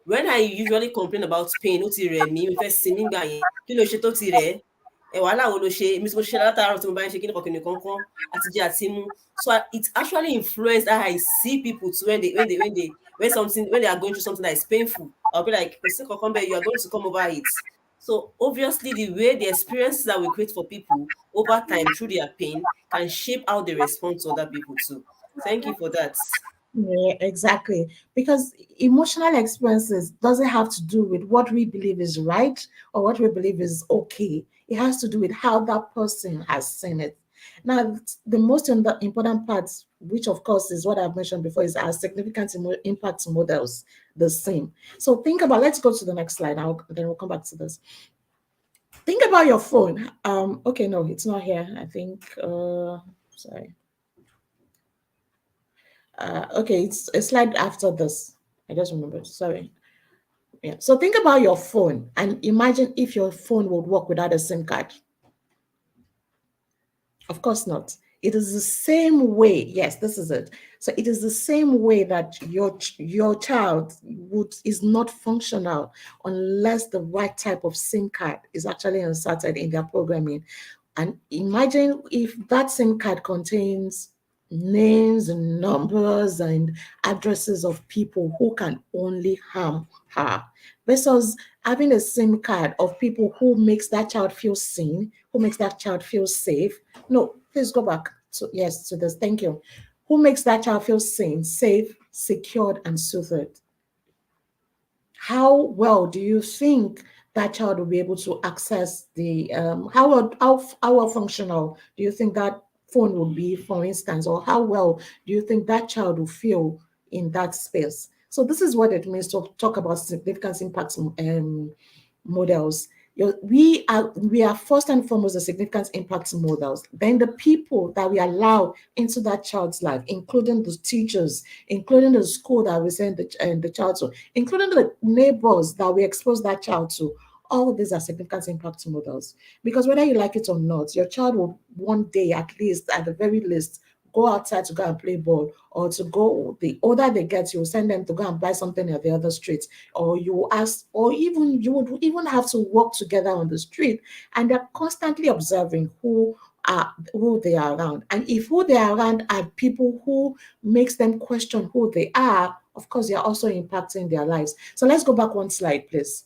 when I usually complain about pain, ó ti rẹ̀ mí, mo fẹ́ sinmi nígbà yẹn, kí ló ṣe tó ti rẹ̀ ẹ́? Wàhálà wo ló ṣe? Èmi tí mo ṣiṣẹ́ látàárọ̀ tí mo bá ń ṣe kíni kan àti jẹ àti mu. So it actually influenced how I see people too when they are going through something that is painful. I'll be like, kò sí kankan bẹ́ẹ̀, you are going to come over it. So obviously the experiences that we create for people over time through their pain can shape how they respond to other people too. Thank you for that. Yeah, exactly. Because emotional experiences doesn't have to do with what we believe is right or what we believe is okay. It has to do with how that person has seen it. Now, the most important part, which of course is what I've mentioned before, is our significant impact models, the same. So think about, let's go to the next slide. Then we'll come back to this. Think about your phone. Okay, no, it's not here. I think, sorry. Okay, it's a slide after this. I just remembered. Sorry. Yeah. So think about your phone and imagine if your phone would work without a SIM card. Of course not. It is the same way. Yes, this is it. So it is the same way that your child would is not functional unless the right type of SIM card is actually inserted in their programming. And imagine if that SIM card contains names and numbers and addresses of people who can only harm her, versus having a SIM card of people who makes that child feel seen, who makes that child feel safe. No, please go back to yes to this. Thank you. Who makes that child feel seen, safe, secured, and soothed? How well do you think that child will be able to access the how well functional do you think that phone will be, for instance, or how well do you think that child will feel in that space? So this is what it means to talk about significant impacts models. We are first and foremost the significant impact models. Then the people that we allow into that child's life, including the teachers, including the school that we send the child to, including the neighbors that we expose that child to. All of these are significant impact models. Because whether you like it or not, your child will one day, at least, at the very least, go outside to go and play ball, or to go, the older they get, you will send them to go and buy something at the other street, or you ask, or even you would even have to walk together on the street, and they're constantly observing who they are around. And if who they are around are people who makes them question who they are, of course, you're also impacting their lives. So let's go back one slide, please.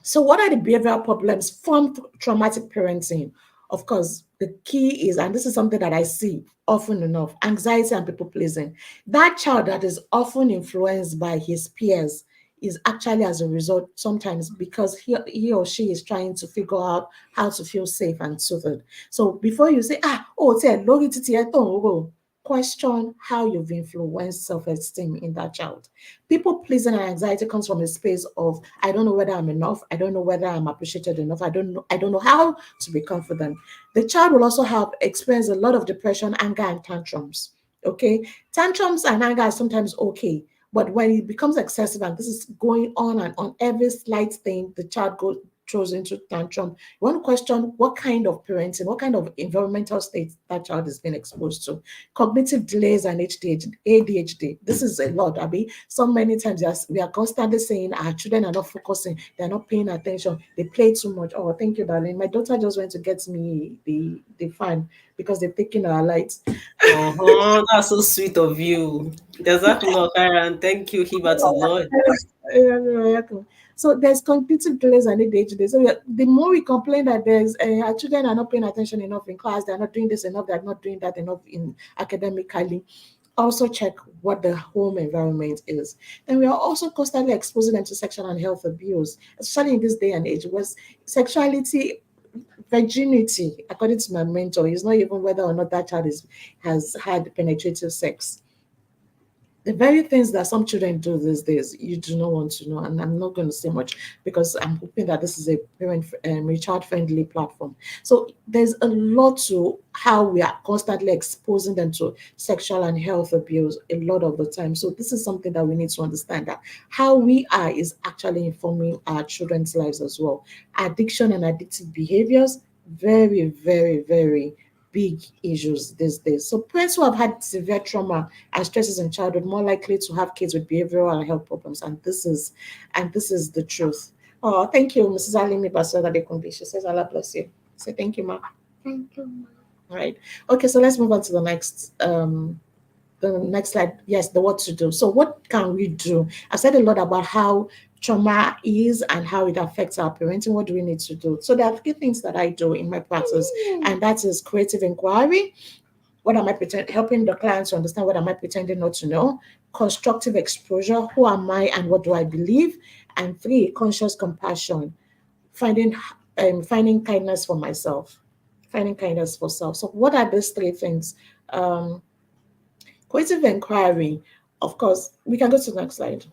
So, what are the behavioral problems from traumatic parenting? Of course, the key is, and this is something that I see often enough, anxiety and people pleasing. That child that is often influenced by his peers is actually as a result sometimes because he or she is trying to figure out how to feel safe and soothed. So before you say, oh, say, lori titi e to n ro, question how you've influenced self-esteem in that child. People pleasing and anxiety comes from a space of I don't know whether I'm enough, I don't know whether I'm appreciated enough, I don't know how to be confident. The child will also have experienced a lot of depression, anger, and tantrums. Okay, tantrums and anger are sometimes okay, but when it becomes excessive and this is going on and on every slight thing, the child goes throws into tantrum. You want to question what kind of parenting, what kind of environmental state that child is being exposed to. Cognitive delays and ADHD. This is a lot, Abby. So many times yes, we are constantly saying our children are not focusing, they're not paying attention, they play too much. Oh, thank you, darling. My daughter just went to get me the fan because they've taken our lights. Uh-huh. That's so sweet of you. Jazakallah khairan. Thank you, Hiba to Lord. So there's cognitive delays and ADHD. So the more we complain that there's our children are not paying attention enough in class, they're not doing this enough, they're not doing that enough in academically. Also check what the home environment is. And we are also constantly exposing them to sexual and health abuse, especially in this day and age, where sexuality, virginity, according to my mentor, is not even whether or not that child has had penetrative sex. The very things that some children do these days, you do not want to know. And I'm not going to say much because I'm hoping that this is a child friendly platform. So there's a lot to how we are constantly exposing them to sexual and health abuse a lot of the time. So this is something that we need to understand, that how we are is actually informing our children's lives as well. Addiction and addictive behaviors, very, very, very big issues these days. So parents who have had severe trauma and stresses in childhood more likely to have kids with behavioral and health problems. And this is the truth. Oh, thank you, Mrs. Alimi Basoda de Kumbi. She says, Allah bless you. Say thank you, ma. Thank you, Ma. All right. Okay, so let's move on to the next slide. Yes, the what to do. So what can we do? I said a lot about how trauma is and how it affects our parenting. What do we need to do? So there are three things that I do in my practice, and that is creative inquiry. What am I helping the clients to understand what am I pretending not to know? Constructive exposure. Who am I and what do I believe? And three, conscious compassion. Finding finding kindness for myself. Finding kindness for self. So what are these three things? Um, Creative inquiry. Of course, we can go to the next slide.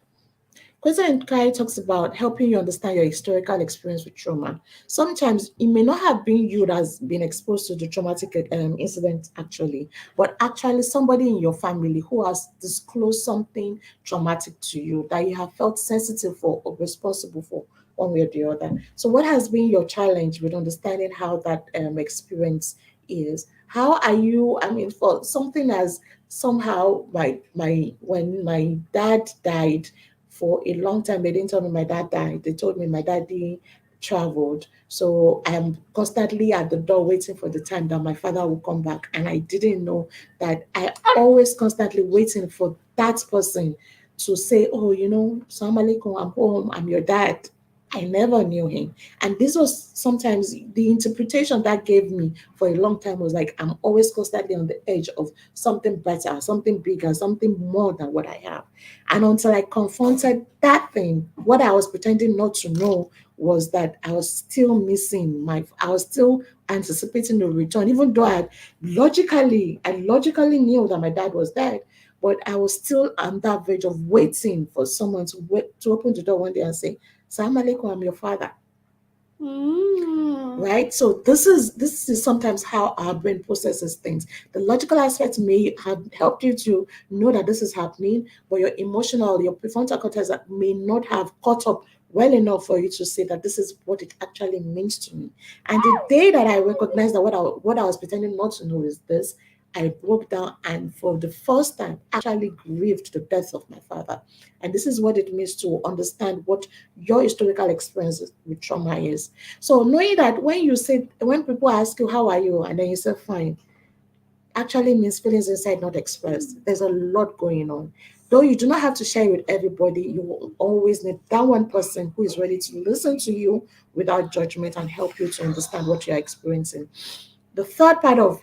Question Inquiry talks about helping you understand your historical experience with trauma. Sometimes it may not have been you that's been exposed to the traumatic incident actually, but actually somebody in your family who has disclosed something traumatic to you that you have felt sensitive for or responsible for one way or the other. So, what has been your challenge with understanding how that experience is? How are you? I mean, for something as somehow my when my dad died for a long time. They didn't tell me my dad died. They told me my daddy traveled. So I'm constantly at the door waiting for the time that my father will come back. And I didn't know that I always constantly waiting for that person to say, oh, Salam alaikum, I'm home, I'm your dad. I never knew him. And this was sometimes the interpretation that gave me for a long time was like, I'm always constantly on the edge of something better, something bigger, something more than what I have. And until I confronted that thing, what I was pretending not to know was that I was still I was still anticipating the return, even though I logically knew that my dad was dead, but I was still on that verge of waiting for someone to open the door one day and say, Salam alaikum, I'm your father. Right, so this is sometimes how our brain processes things. The logical aspect may have helped you to know that this is happening, but your prefrontal cortex may not have caught up well enough for you to say that this is what it actually means to me. And the day that I recognized that what I was pretending not to know is this, I broke down and for the first time actually grieved the death of my father. And this is what it means to understand what your historical experiences with trauma is. So knowing that when people ask you how are you and then you say fine, actually means feelings inside not expressed. There's a lot going on. Though you do not have to share it with everybody, you will always need that one person who is ready to listen to you without judgment and help you to understand what you're experiencing. The third part of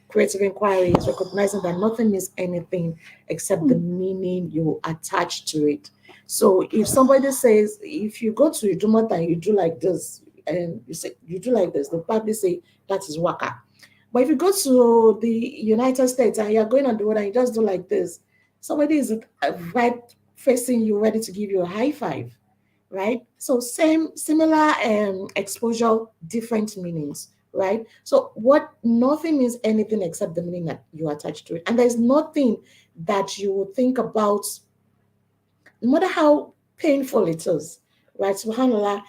creative inquiry is recognizing that nothing means anything except the meaning you attach to it. So if somebody says, if you go to Idumota and you do like this, and you say you do like this, they'll probably say that is waka. But if you go to the United States and you're going on the road and you just do like this, somebody is right facing you, ready to give you a high five, right? So similar exposure, different meanings, right? So what nothing means anything except the meaning that you attach to it, and there's nothing that you would think about no matter how painful it is, right? Subhanallah,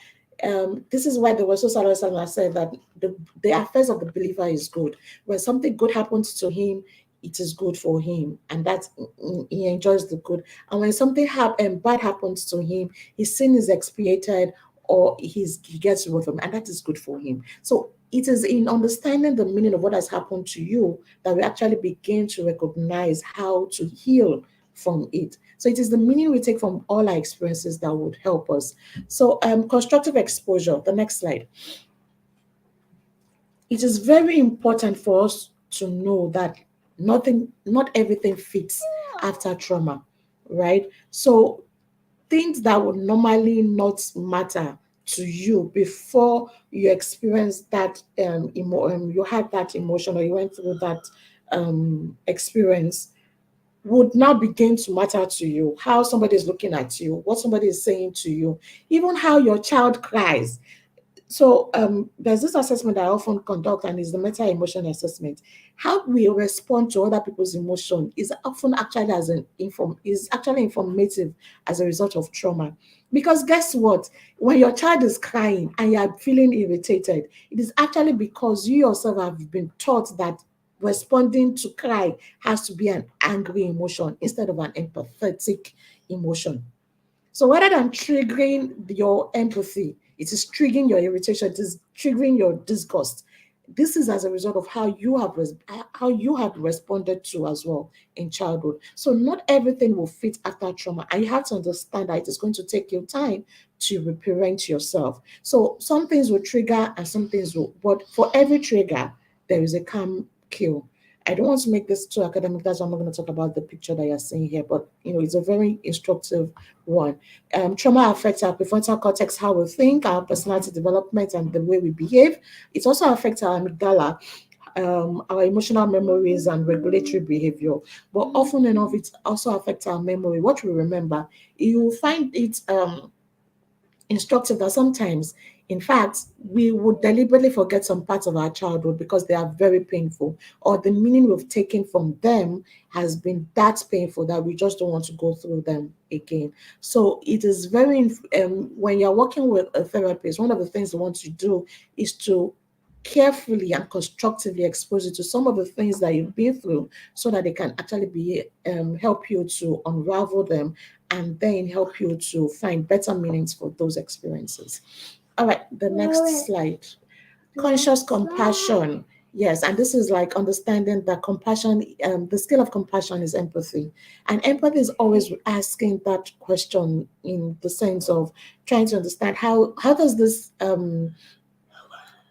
this is why the Rasul Sallallahu Alaihi Wasallam said that the affairs of the believer is good. When something good happens to him, it is good for him, and that he enjoys the good. And when something bad happens to him, his sin is expiated or he gets reward from it, and that is good for him. So it is in understanding the meaning of what has happened to you that we actually begin to recognize how to heal from it. So it is the meaning we take from all our experiences that would help us. So constructive exposure, the next slide. It is very important for us to know that not everything fits after trauma, right? So things that would normally not matter to you before you experience that you had that emotion or you went through that experience would now begin to matter to you. How somebody is looking at you, what somebody is saying to you, even how your child cries. So there's this assessment that I often conduct, and is the meta emotion assessment. How we respond to other people's emotion is often actually is actually informative as a result of trauma. Because guess what? When your child is crying and you are feeling irritated, it is actually because you yourself have been taught that responding to cry has to be an angry emotion instead of an empathetic emotion. So rather than triggering your empathy, it is triggering your irritation, it is triggering your disgust. This is as a result of how you have responded to as well in childhood. So not everything will fit after trauma, and you have to understand that it is going to take you time to reparent yourself. So some things will trigger and some things will, but for every trigger, there is a calm kill. I don't want to make this too academic. That's why I'm not going to talk about the picture that you're seeing here, but it's a very instructive one. Trauma affects our prefrontal cortex, how we think, our personality development, and the way we behave. It also affects our amygdala, our emotional memories and regulatory behavior. But often enough, it also affects our memory, what we remember. You will find it instructive that sometimes, in fact, we would deliberately forget some parts of our childhood because they are very painful, or the meaning we've taken from them has been that painful that we just don't want to go through them again. So it is very, when you're working with a therapist, one of the things they want to do is to carefully and constructively expose you to some of the things that you've been through so that they can actually be help you to unravel them and then help you to find better meanings for those experiences. All right, the next slide. Conscious compassion. Yes, and this is like understanding that compassion, the scale of compassion is empathy. And empathy is always asking that question in the sense of trying to understand how does this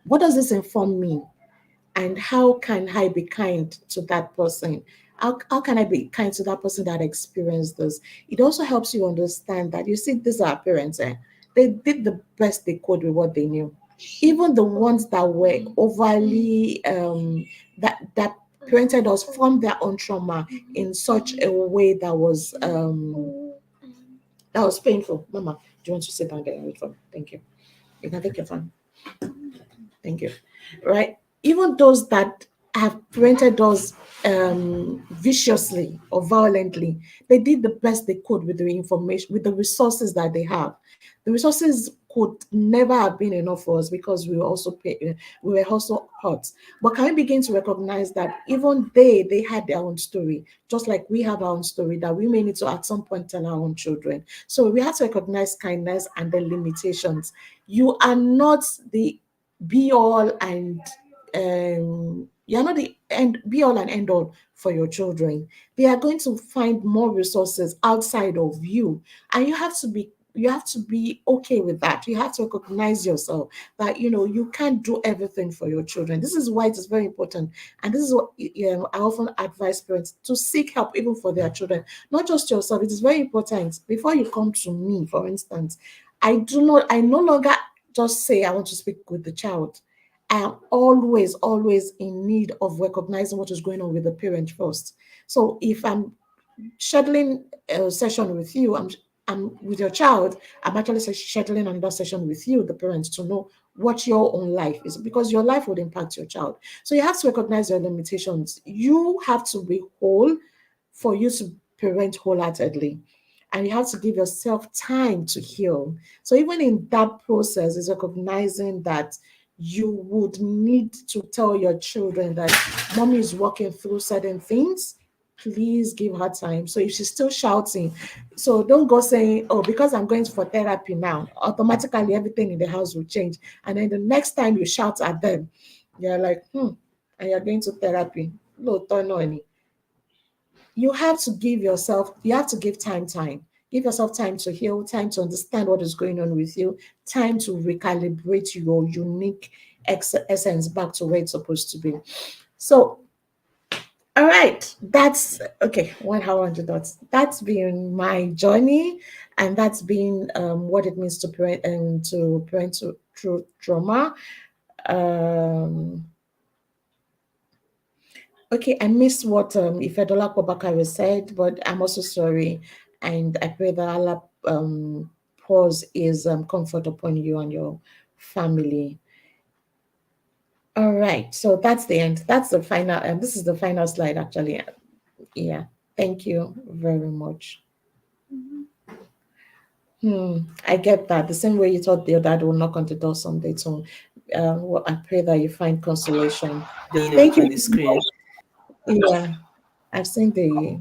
what does this inform me? And how can I be kind to that person? How can I be kind to that person that experienced this? It also helps you understand that you see, these are parents, they did the best they could with what they knew. Even the ones that were overly that parented us from their own trauma in such a way that was painful. Mama, do you want to sit down there and wait for me? Thank you. You can take your phone. Thank you. Right? Even those that have parented us viciously or violently, they did the best they could with the information, with the resources that they have. The resources could never have been enough for us because we were also hurt. But can we begin to recognize that even they had their own story, just like we have our own story that we may need to at some point tell our own children. So we have to recognize kindness and the limitations. You are not the be all and you're not the end be all and end all for your children. They are going to find more resources outside of you, and you have to be okay with that. You have to recognize yourself that you can't do everything for your children. This is why it is very important, and this is what I often advise parents to seek help even for their children, not just yourself. It is very important before you come to me, for instance. I no longer just say I want to speak with the child. I am always, always in need of recognizing what is going on with the parent first. So if I'm scheduling a session with you, I'm with your child, I'm actually scheduling another session with you, the parents, to know what your own life is, because your life would impact your child. So you have to recognize your limitations. You have to be whole for you to parent wholeheartedly, and you have to give yourself time to heal. So even in that process is recognizing that you would need to tell your children that mommy is working through certain things. Please give her time. So if she's still shouting, so don't go saying, oh, because I'm going for therapy now, automatically everything in the house will change. And then the next time you shout at them, you're like, and you're going to therapy. No, don't know any. You have to give time. Give yourself time to heal, time to understand what is going on with you, time to recalibrate your unique essence back to where it's supposed to be. So, all right, that's okay. 1 hour on the dot. That's been my journey, and that's been what it means to parent through trauma. Um, Okay, I missed what Ifedola Kwabakare said, but I'm also sorry, and I pray that Allah pours His comfort upon you and your family. All right, so that's the end. That's the final. This is the final slide, actually. Yeah, thank you very much. I get that. The same way you thought your dad will knock on the door someday. So, well, I pray that you find consolation. Thank you. On the screen. Yeah, I've seen the.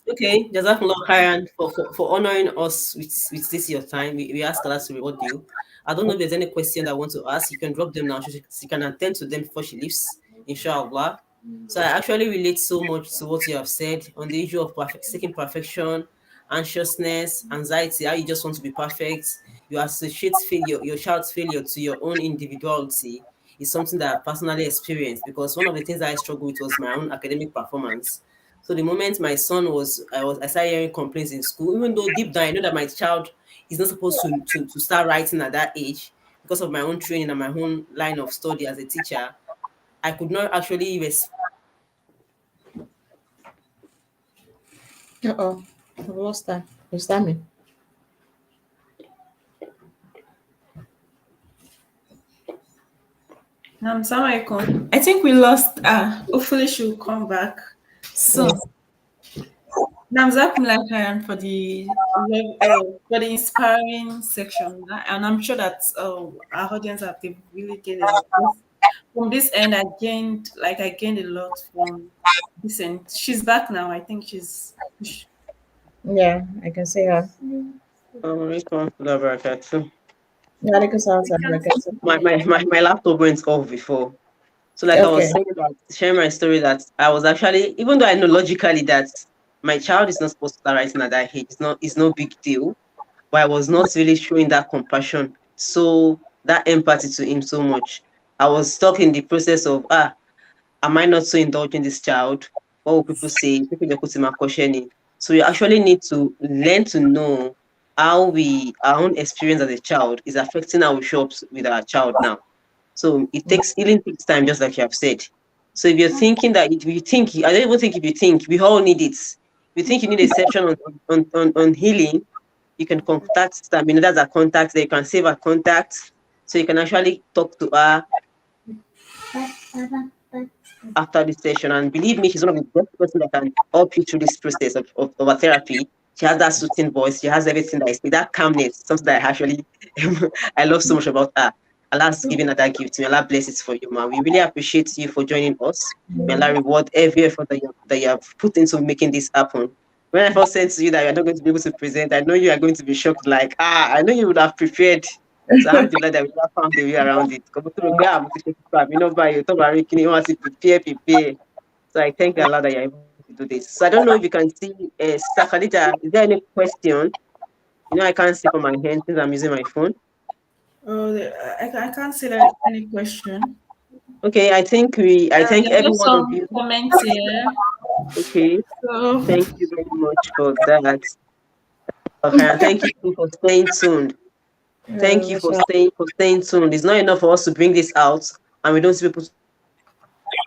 Okay, Jazakumullah khairan for honoring us with this your time. We ask Allah to reward you. I don't know if there's any question that I want to ask. You can drop them now. She can attend to them before she leaves, inshallah. So I actually relate so much to what you have said on the issue of seeking perfection, anxiousness, anxiety, how you just want to be perfect. You associate failure, your child's failure to your own individuality is something that I personally experienced because one of the things that I struggled with was my own academic performance. So the moment my son I started hearing complaints in school, even though deep down I know that my child is not supposed to start writing at that age because of my own training and my own line of study as a teacher. I could not actually Uh-oh. I've lost that. Is that me? Assalamualaikum. I think we lost. Hopefully she'll come back soon. Yes. Namzak Mlakayan for the inspiring section, and I'm sure that our audience have they really gained a lot. From this end. I gained a lot from this end. She's back now. I think she's. Yeah, I can see her. Yeah, I can see her. my laptop went off before. So like I was Okay. saying that sharing my story that I was actually, even though I know logically that my child is not supposed to start writing at that age, it's no big deal. But I was not really showing that compassion, so that empathy to him so much. I was stuck in the process of am I not so indulging this child? What will people say? People they put in my questioning. So you actually need to learn to know how our own experience as a child is affecting how we show up with our child now. So healing takes time, just like you have said. So if you're thinking that if you think, I don't even think if you think, we all need it. If you think you need a session on healing, you can contact Stamina. That's a contact there. You can save a contact. So you can actually talk to her after this session. And believe me, she's one of the best person that can help you through this process of a therapy. She has that soothing voice. She has everything that is that calmness, something that I actually I love so much about her. Allah's giving her that gift. May Allah bless it for you, man. We really appreciate you for joining us. May Allah reward every effort that you have put into making this happen. When I first said to you that you're not going to be able to present, I know you are going to be shocked. Like, I know you would have prepared. So alhamdulillah that we have found a way around it. You know, by you talk about you want to prepare. So I thank Allah that you're able to do this. So I don't know if you can see, Sister Khadija, is there any question? You know, I can't see from my hand since I'm using my phone. Oh, I can't see that any question. Okay, I thank There's every just one of some you. comments here. Okay, So, thank you very much for that. Okay, and thank you too for staying tuned. Thank you for Mashallah. staying tuned. It's not enough for us to bring this out and we don't see people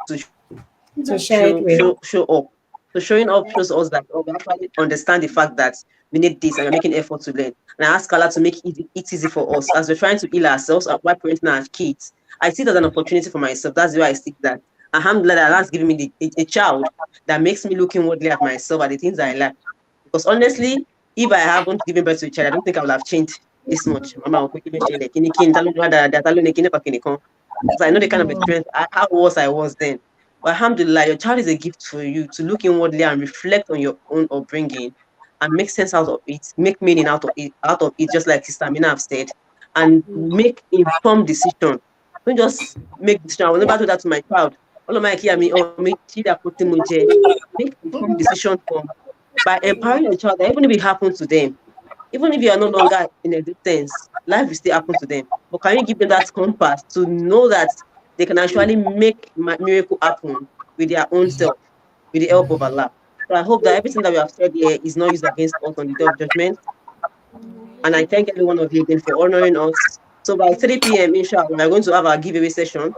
to To show share it up. with. So showing up shows us that we actually understand the fact that we need this and we're making effort to learn. And I ask Allah to make it easy for us as we're trying to heal ourselves and while parenting our kids. I see it as an opportunity for myself. That's the way I see that. Alhamdulillah, that Allah's giving me a child that makes me look inwardly at myself at the things that I like. Because honestly, if I haven't given birth to a child, I don't think I would have changed this much. Mama, because I know the kind of experience how was I was then. But alhamdulillah, your child is a gift for you to look inwardly and reflect on your own upbringing and make sense out of it, make meaning out of it, just like Sister Mina have said, and make informed decision. Don't just make decision. I will never do that to my child. All of my hear me or me, she that put him in jail. Make informed decision from by empowering your child that even if it happens to them, even if you are no longer in existence, life will still happen to them. But can you give them that compass to know that they can actually make miracle happen with their own self, with the help of Allah? So I hope that everything that we have said here is not used against us on the day of judgment. And I thank every one of you again for honoring us. So by 3 p.m., inshallah, we are going to have our giveaway session.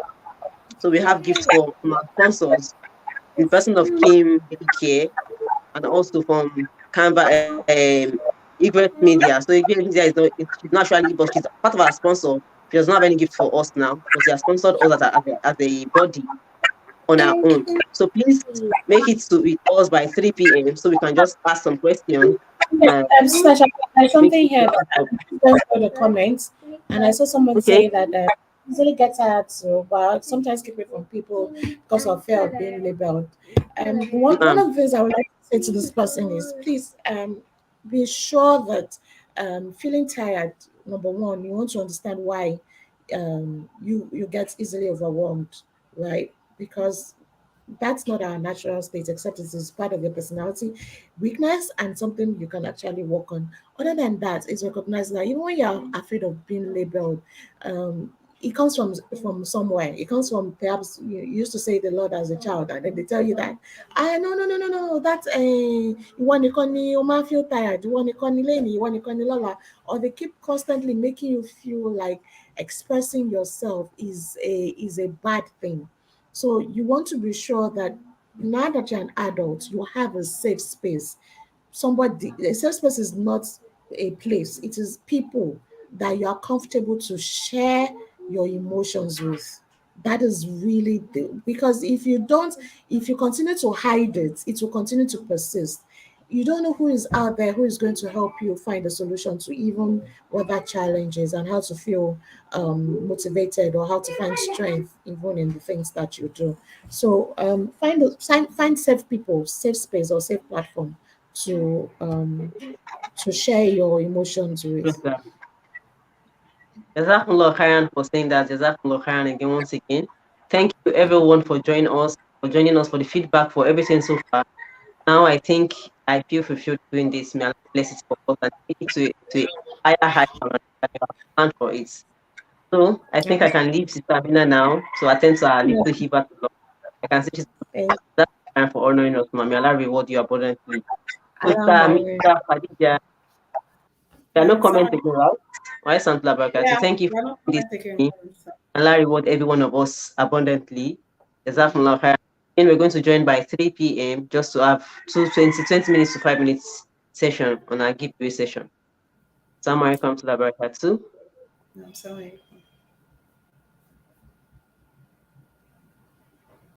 So we have gifts from our sponsors, in person of Kim Baby Care, and also from Canva Egret Media. So Egret Media she's not actually, but she's part of our sponsor. She does not have any gift for us now, but she has sponsored us as a body on our own. So please make it to with us by 3 p.m. so we can just ask some questions and Sister Shaka, there's make something this here that up. I just saw the comments, and I saw someone Okay. say that easily get tired too, but sometimes keep it from people because of fear of being labeled. One of the things I would like to say to this person is please be sure that feeling tired, number one, you want to understand why you get easily overwhelmed, right? Because that's not our natural state, except it is part of your personality weakness and something you can actually work on. Other than that, is recognizing that even when you're afraid of being labeled, it comes from somewhere. It comes from perhaps you used to say the Lord as a child, and then they tell you that no, that's a you want to feel tired, you want to lola, or they keep constantly making you feel like expressing yourself is a bad thing. So you want to be sure that now that you're an adult, you have a safe space. Somebody, a safe space is not a place, it is people that you are comfortable to share your emotions with. That is really because if you don't, if you continue to hide it, it will continue to persist. You don't know who is out there who is going to help you find a solution to even what that challenge is, and how to feel motivated, or how to find strength even in the things that you do. So find safe people, safe space, or safe platform to share your emotions with. Jazakumullah khairan for saying that. Jazakumullah khairan again, once again. Thank you everyone for joining us for the feedback for everything so far. Now I think I feel fulfilled doing this. May Allah bless it for us and take it to a higher height and plan for it. So I think I can leave Sister Amina now to attend to our Yeah. little Hiba. I can see she's Thank that's time for honoring us, May Allah reward you abundantly. Sister you. Amina, Khadija, there are no comments Sorry. again, right? Why Saint Labakatu? Yeah, Thank you for we're not this comment again. with me. Allah reward every one of us abundantly. Jazakumullah khair. Then we're going to join by 3 p.m. just to have 20 minutes to 5 minutes session on our giveaway session. Assalamu alaikum to barakatuh. I'm sorry.